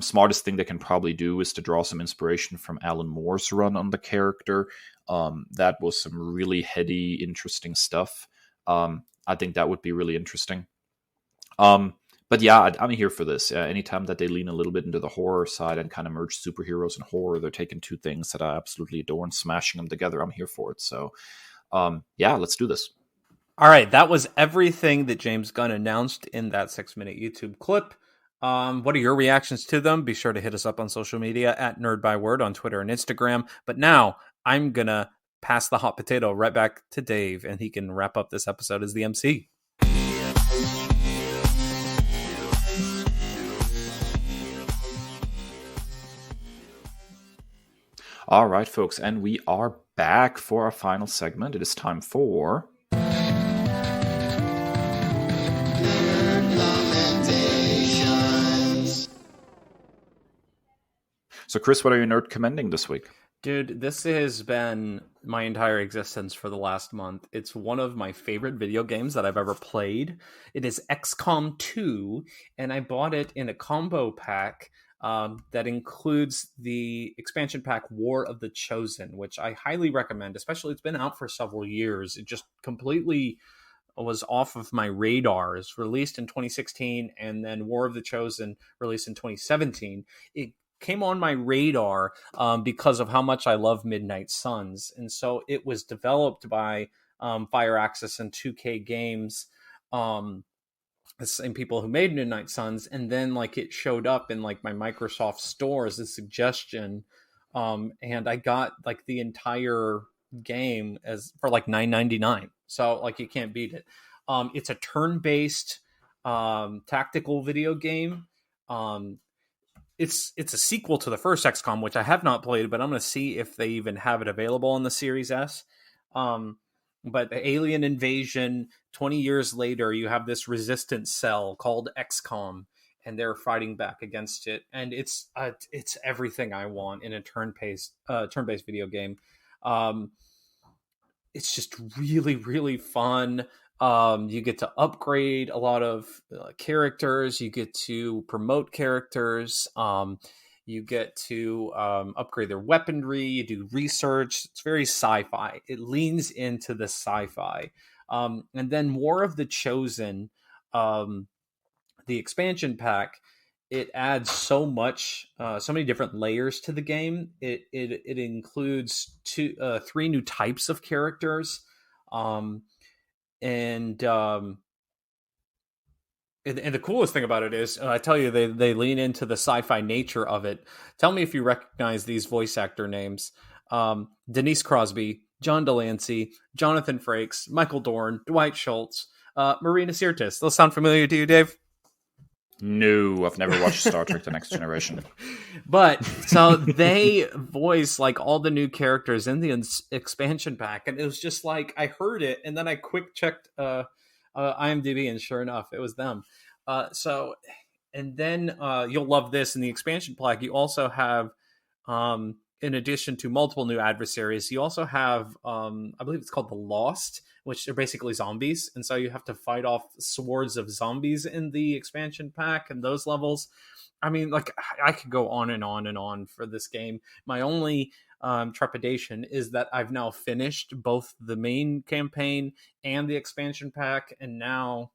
smartest thing they can probably do is to draw some inspiration from Alan Moore's run on the character. That was some really heady, interesting stuff. I think that would be really interesting. But yeah, I'm here for this. Anytime that they lean a little bit into the horror side and kind of merge superheroes and horror, they're taking two things that I absolutely adore and smashing them together. I'm here for it. So yeah, let's do this. All right, that was everything that James Gunn announced in that 6-minute YouTube clip. What are your reactions to them? Be sure to hit us up on social media at NerdByWord on Twitter and Instagram. But now I'm going to pass the hot potato right back to Dave, and he can wrap up this episode as the MC. All right, folks, and we are back for our final segment. It is time for... Commendations. So, Chris, what are you nerd commending this week? Dude, this has been my entire existence for the last month. It's one of my favorite video games that I've ever played. It is XCOM 2, and I bought it in a combo pack that includes the expansion pack War of the Chosen, which I highly recommend, especially it's been out for several years. It just completely was off of my radar. It's released in 2016, and then War of the Chosen released in 2017. It came on my radar because of how much I love Midnight Suns. And so it was developed by Firaxis and 2K Games, the same people who made Midnight Suns. And then it showed up in my Microsoft store as a suggestion. And I got the entire game for $9.99. So you can't beat it. It's a turn-based tactical video game. It's a sequel to the first XCOM, which I have not played, but I'm going to see if they even have it available on the Series S. But the alien invasion, 20 years later, you have this resistance cell called XCOM, and they're fighting back against it. And it's everything I want in a turn-based video game. It's just really, really fun. You get to upgrade a lot of characters. You get to promote characters. You get to upgrade their weaponry. You do research. It's very sci-fi. It leans into the sci-fi. And then War of the Chosen, the expansion pack, it adds so many different layers to the game. It includes 3 new types of characters. And the coolest thing about it is, I tell you, they lean into the sci-fi nature of it. Tell me if you recognize these voice actor names. Denise Crosby, John Delancey, Jonathan Frakes, Michael Dorn, Dwight Schultz, Marina Sirtis. Those sound familiar to you, Dave? No, I've never watched Star Trek The Next Generation. But so they voice all the new characters in the expansion pack, and it was just I heard it, and then I quick checked IMDb, and sure enough, it was them. And then you'll love this. In the expansion pack, you also have, in addition to multiple new adversaries, you also have, I believe it's called the Lost, which are basically zombies. And so you have to fight off swords of zombies in the expansion pack and those levels. I mean, I could go on and on and on for this game. My only trepidation is that I've now finished both the main campaign and the expansion pack. And now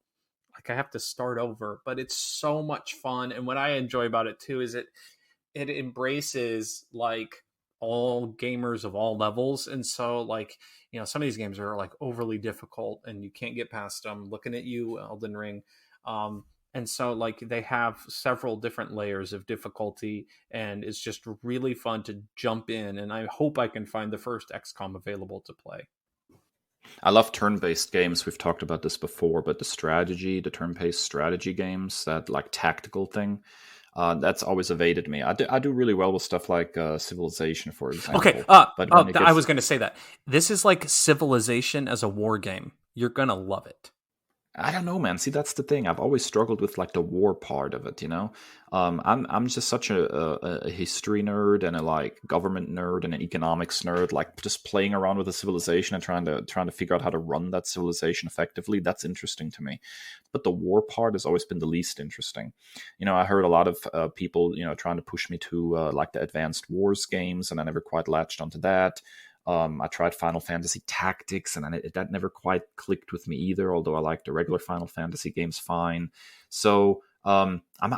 I have to start over, but it's so much fun. And what I enjoy about it too, is it embraces all gamers of all levels. And so some of these games are overly difficult and you can't get past them. Looking at you, Elden Ring. And so they have several different layers of difficulty, and it's just really fun to jump in. And I hope I can find the first XCOM available to play. I love turn-based games. We've talked about this before, but the turn-based strategy games, that tactical thing, that's always evaded me. I do really well with stuff like Civilization, for example. Okay, I was going to say that. This is like Civilization as a war game. you're gonna love it. I don't know, man. See, that's the thing. I've always struggled with like the war part of it. I'm just such a history nerd and a like government nerd and an economics nerd. Like just playing around with a civilization and trying to figure out how to run that civilization effectively. That's interesting to me. But the war part has always been the least interesting. I heard a lot of people trying to push me to like the Advanced Wars games, and I never quite latched onto that. I tried Final Fantasy Tactics, and that never quite clicked with me either, although I like the regular Final Fantasy games fine. So I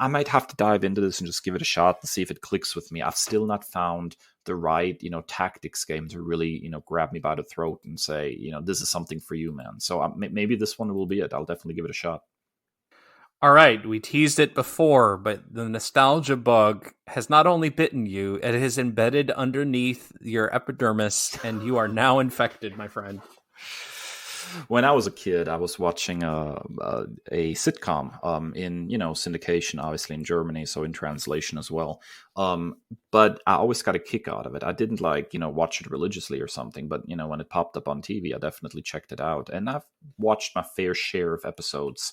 might have to dive into this and just give it a shot and see if it clicks with me. I've still not found the right, tactics game to really, grab me by the throat and say, this is something for you, man. So maybe this one will be it. I'll definitely give it a shot. All right, we teased it before, but the nostalgia bug has not only bitten you, it has embedded underneath your epidermis, and you are now infected, my friend. When I was a kid, I was watching a sitcom in syndication, obviously in Germany, so in translation as well. But I always got a kick out of it. I didn't watch it religiously or something, but when it popped up on TV, I definitely checked it out, and I've watched my fair share of episodes.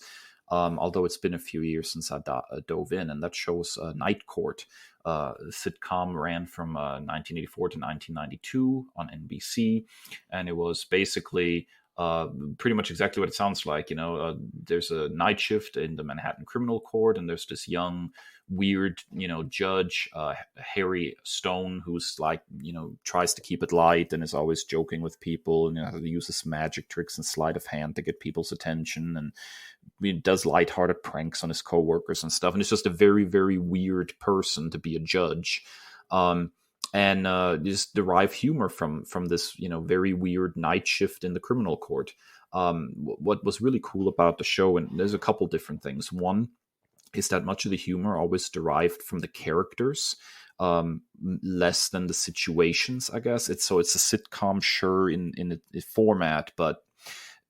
Although it's been a few years since I dove in, and that show's Night Court. The sitcom ran from 1984 to 1992 on NBC, and it was basically pretty much exactly what it sounds like. There's a night shift in the Manhattan Criminal Court, and there's this young, weird, judge, Harry Stone, who's like, tries to keep it light and is always joking with people, and uses magic tricks and sleight of hand to get people's attention, and he does lighthearted pranks on his coworkers and stuff. And it's just a very, very weird person to be a judge. And just derive humor from this, very weird night shift in the criminal court. What was really cool about the show, and there's a couple different things. One is that much of the humor always derived from the characters, less than the situations, I guess. It's a sitcom, sure, in the format, but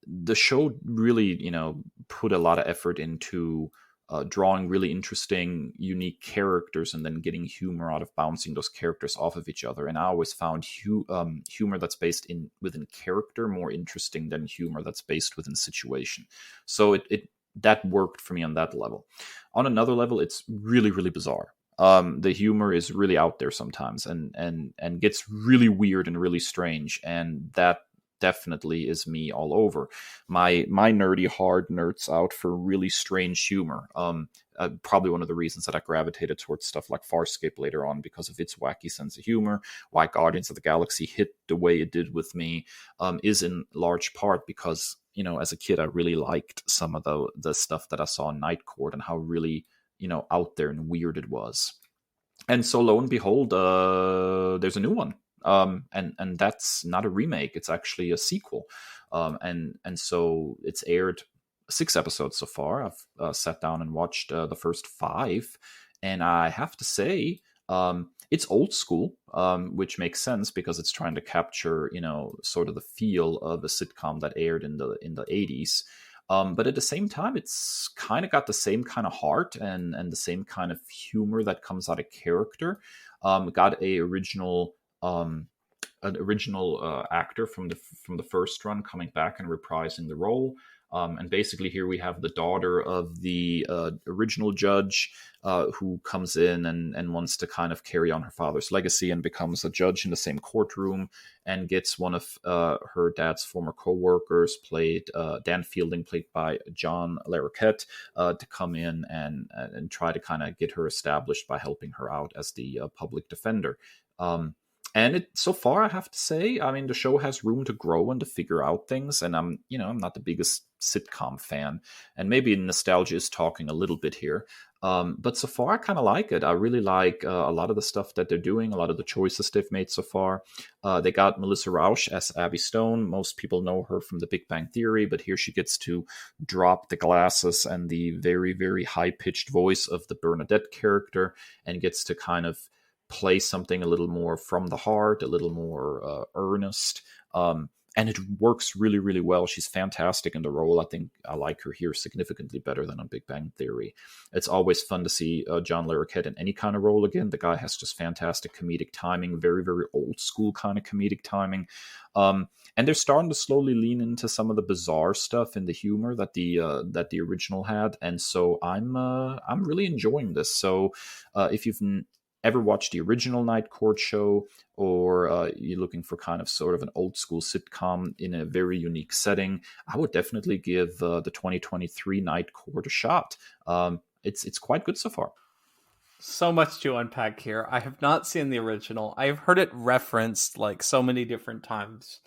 the show really, put a lot of effort into drawing really interesting, unique characters and then getting humor out of bouncing those characters off of each other. And I always found humor that's based within character more interesting than humor that's based within situation. So that worked for me on that level. On another level, it's really, really bizarre. The humor is really out there sometimes and gets really weird and really strange. And that definitely is me all over. My nerdy heart nerds out for really strange humor. Probably one of the reasons that I gravitated towards stuff like Farscape later on, because of its wacky sense of humor. Why Guardians of the Galaxy hit the way it did with me is in large part because, as a kid, I really liked some of the stuff that I saw in Night Court and how really, out there and weird it was. And so lo and behold, there's a new one. And that's not a remake; it's actually a sequel. And so it's aired 6 episodes so far. I've sat down and watched the first 5, and I have to say, it's old school, which makes sense because it's trying to capture, sort of the feel of a sitcom that aired in the 80s. But at the same time, it's kind of got the same kind of heart and the same kind of humor that comes out of character. Got an original actor from the first run coming back and reprising the role. And basically here we have the daughter of the original judge who comes in and wants to kind of carry on her father's legacy and becomes a judge in the same courtroom and gets one of her dad's former co-workers, Dan Fielding, played by John Larroquette, to come in and try to kind of get her established by helping her out as the public defender. And so far, I have to say, I mean, the show has room to grow and to figure out things. And I'm not the biggest sitcom fan, and maybe nostalgia is talking a little bit here. But so far, I kind of like it. I really like a lot of the stuff that they're doing, a lot of the choices they've made so far. They got Melissa Rauch as Abby Stone. Most people know her from The Big Bang Theory, but here she gets to drop the glasses and the very, very high-pitched voice of the Bernadette character and gets to kind of play something a little more from the heart, a little more earnest. and it works really, really well. She's fantastic in the role. I think I like her here significantly better than on Big Bang Theory. It's always fun to see John Larroquette in any kind of role again. The guy has just fantastic comedic timing, very, very old school kind of comedic timing. And they're starting to slowly lean into some of the bizarre stuff in the humor that the original had, and so I'm really enjoying this. So if you've ever watched the original Night Court show, or you're looking for kind of sort of an old school sitcom in a very unique setting, I would definitely give the 2023 Night Court a shot. It's quite good so far. So much to unpack here. I have not seen the original. I've heard it referenced like so many different times,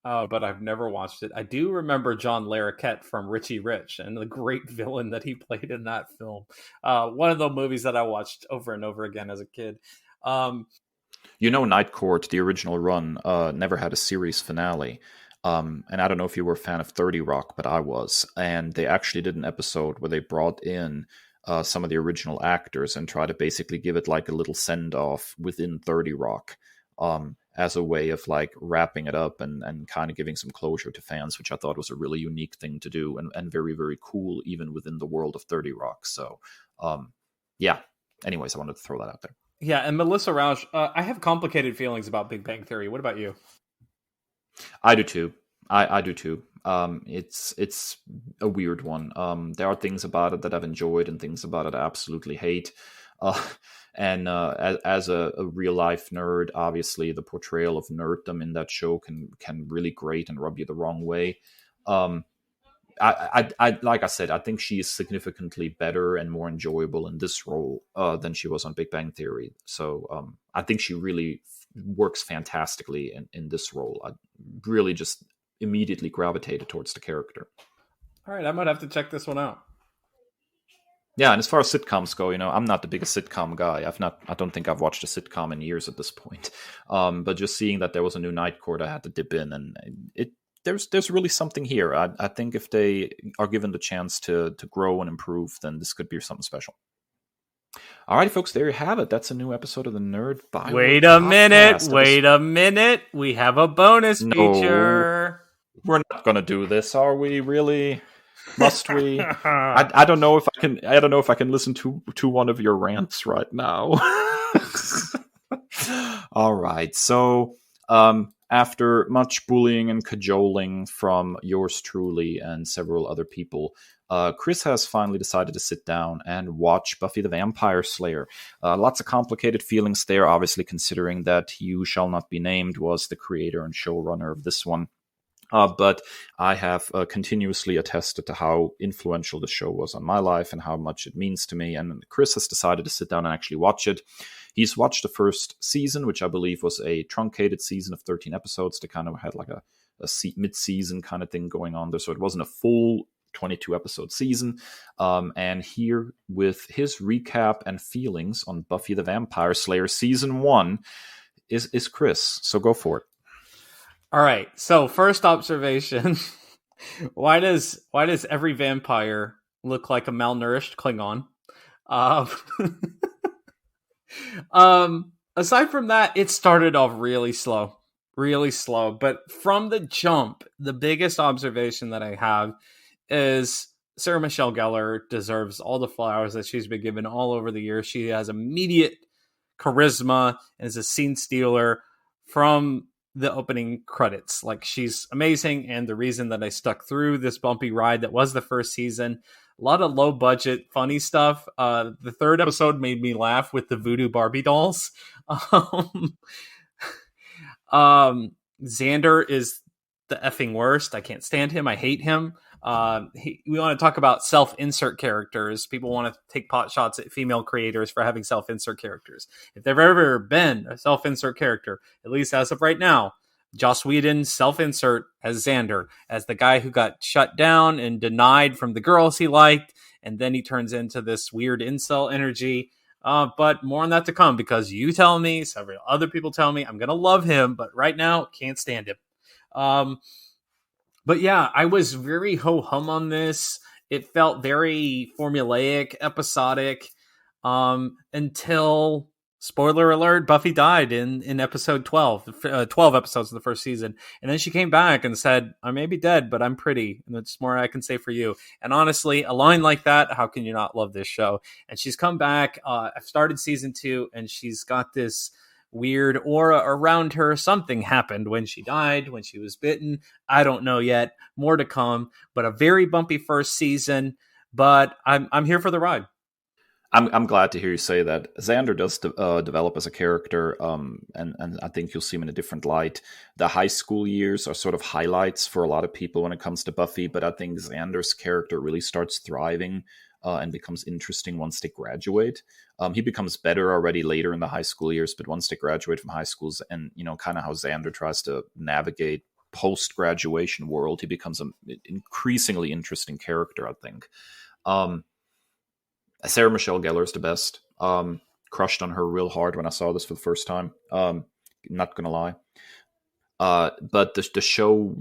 but I've never watched it. I do remember John Larroquette from Richie Rich and the great villain that he played in that film. One of the movies that I watched over and over again as a kid. Night Court, the original run, never had a series finale. And I don't know if you were a fan of 30 Rock, but I was. And they actually did an episode where they brought in some of the original actors and try to basically give it like a little send-off within 30 Rock, as a way of like wrapping it up and kind of giving some closure to fans, which I thought was a really unique thing to do and very, very cool, even within the world of 30 Rock. So, yeah. Anyways, I wanted to throw that out there. Yeah, and Melissa Rauch, I have complicated feelings about Big Bang Theory. What about you? I do too. I do too. It's a weird one. There are things about it that I've enjoyed and things about it I absolutely hate. And as a real life nerd, obviously the portrayal of nerddom in that show can really grate and rub you the wrong way. I like I said, I think she is significantly better and more enjoyable in this role than she was on Big Bang Theory. So I think she really works fantastically in this role. I really just immediately gravitated towards the character. All right, I might have to check this one out. Yeah, and as far as sitcoms go, I'm not the biggest sitcom guy. I don't think I've watched a sitcom in years at this point. But just seeing that there was a new Night Court, I had to dip in, and there's really something here. I think if they are given the chance to grow and improve, then this could be something special. All right, folks, there you have it. That's a new episode of the Nerd Byword Wait a minute. We have a bonus feature. We're not going to do this, are we? Really? Must we? I don't know if I can. I don't know if I can listen to one of your rants right now. All right. So, after much bullying and cajoling from yours truly and several other people, Kris has finally decided to sit down and watch Buffy the Vampire Slayer. Lots of complicated feelings there, obviously, considering that You Shall Not Be Named was the creator and showrunner of this one. But I have continuously attested to how influential the show was on my life and how much it means to me. And Kris has decided to sit down and actually watch it. He's watched the first season, which I believe was a truncated season of 13 episodes. They kind of had like a mid-season kind of thing going on there. So it wasn't a full 22-episode season. And here with his recap and feelings on Buffy the Vampire Slayer Season 1 is Kris. So go for it. All right. So first observation: why does every vampire look like a malnourished Klingon? Aside from that, it started off really slow. But from the jump, the biggest observation that I have is Sarah Michelle Gellar deserves all the flowers that she's been given all over the years. She has immediate charisma and is a scene stealer from the opening credits. Like, she's amazing, and the reason that I stuck through this bumpy ride that was the first season, a lot of low budget funny stuff. The third episode made me laugh with the voodoo Barbie dolls. Xander is the effing worst. I can't stand him. I hate him. We want to talk about self-insert characters. People want to take pot shots at female creators for having self-insert characters. If there've ever been a self-insert character, at least as of right now, Joss Whedon self-insert as Xander, as the guy who got shut down and denied from the girls he liked, and then he turns into this weird incel energy. But more on that to come, because you tell me, several other people tell me, I'm going to love him, but right now, can't stand him. But yeah, I was very ho-hum on this. It felt very formulaic, episodic, until Spoiler alert, Buffy died in episode 12, 12 episodes of the first season. And then she came back and said, I may be dead, but I'm pretty. And that's more I can say for you. And honestly, a line like that, how can you not love this show? And she's come back. I've started season 2, and she's got this weird aura around her. Something happened when she died, when she was bitten. I don't know yet. More to come, but a very bumpy first season. But I'm here for the ride. I'm glad to hear you say that. Xander does develop as a character, and I think you'll see him in a different light. The high school years are sort of highlights for a lot of people when it comes to Buffy, but I think Xander's character really starts thriving and becomes interesting once they graduate. He becomes better already later in the high school years, but once they graduate from high schools, and kind of how Xander tries to navigate post-graduation world, he becomes an increasingly interesting character, I think. Sarah Michelle Gellar is the best. Crushed on her real hard when I saw this for the first time. Not gonna lie. But the show,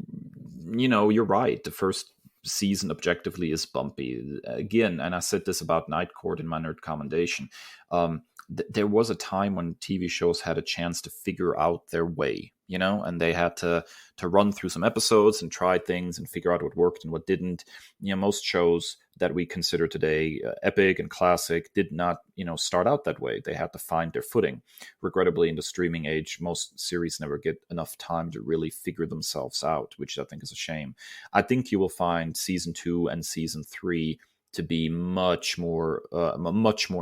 you're right. The first season objectively is bumpy. Again, and I said this about Night Court in my nerd commendation. There was a time when TV shows had a chance to figure out their way, and they had to run through some episodes and try things and figure out what worked and what didn't. Most shows that we consider today epic and classic did not, start out that way. They had to find their footing. Regrettably, in the streaming age, most series never get enough time to really figure themselves out, which I think is a shame. I think you will find season 2 and season 3 to be a much more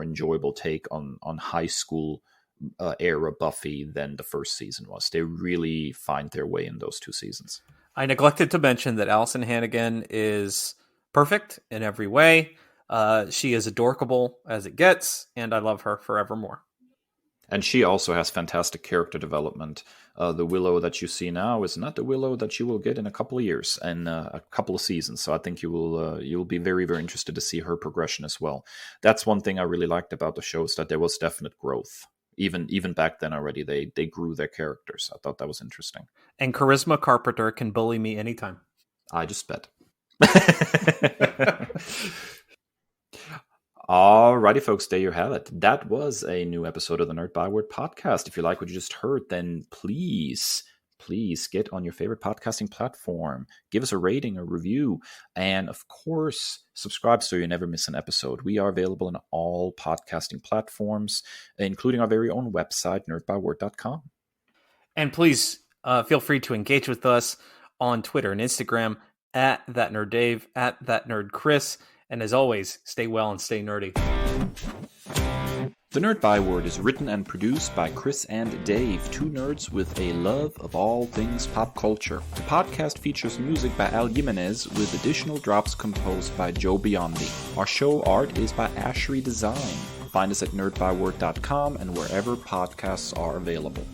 enjoyable take on high school era Buffy than the first season was. They really find their way in those 2 seasons. I neglected to mention that Allison Hannigan is perfect in every way. She is adorkable as it gets, and I love her forevermore. And she also has fantastic character development. The Willow that you see now is not the Willow that you will get in a couple of years and a couple of seasons. So I think you'll be very, very interested to see her progression as well. That's one thing I really liked about the show, is that there was definite growth. Even back then already, they grew their characters. I thought that was interesting. And Charisma Carpenter can bully me anytime. I just bet. Alrighty, folks, there you have it. That was a new episode of the Nerd Byword podcast. If you like what you just heard, then please get on your favorite podcasting platform. Give us a rating, a review, and of course, subscribe so you never miss an episode. We are available on all podcasting platforms, including our very own website, nerdbyword.com. And please feel free to engage with us on Twitter and Instagram at ThatNerdDave, at ThatNerdChris. And as always, stay well and stay nerdy. The Nerd Byword is written and produced by Kris and Dave, 2 nerds with a love of all things pop culture. The podcast features music by Al Jimenez with additional drops composed by Joe Biondi. Our show art is by Ashery Design. Find us at nerdbyword.com and wherever podcasts are available.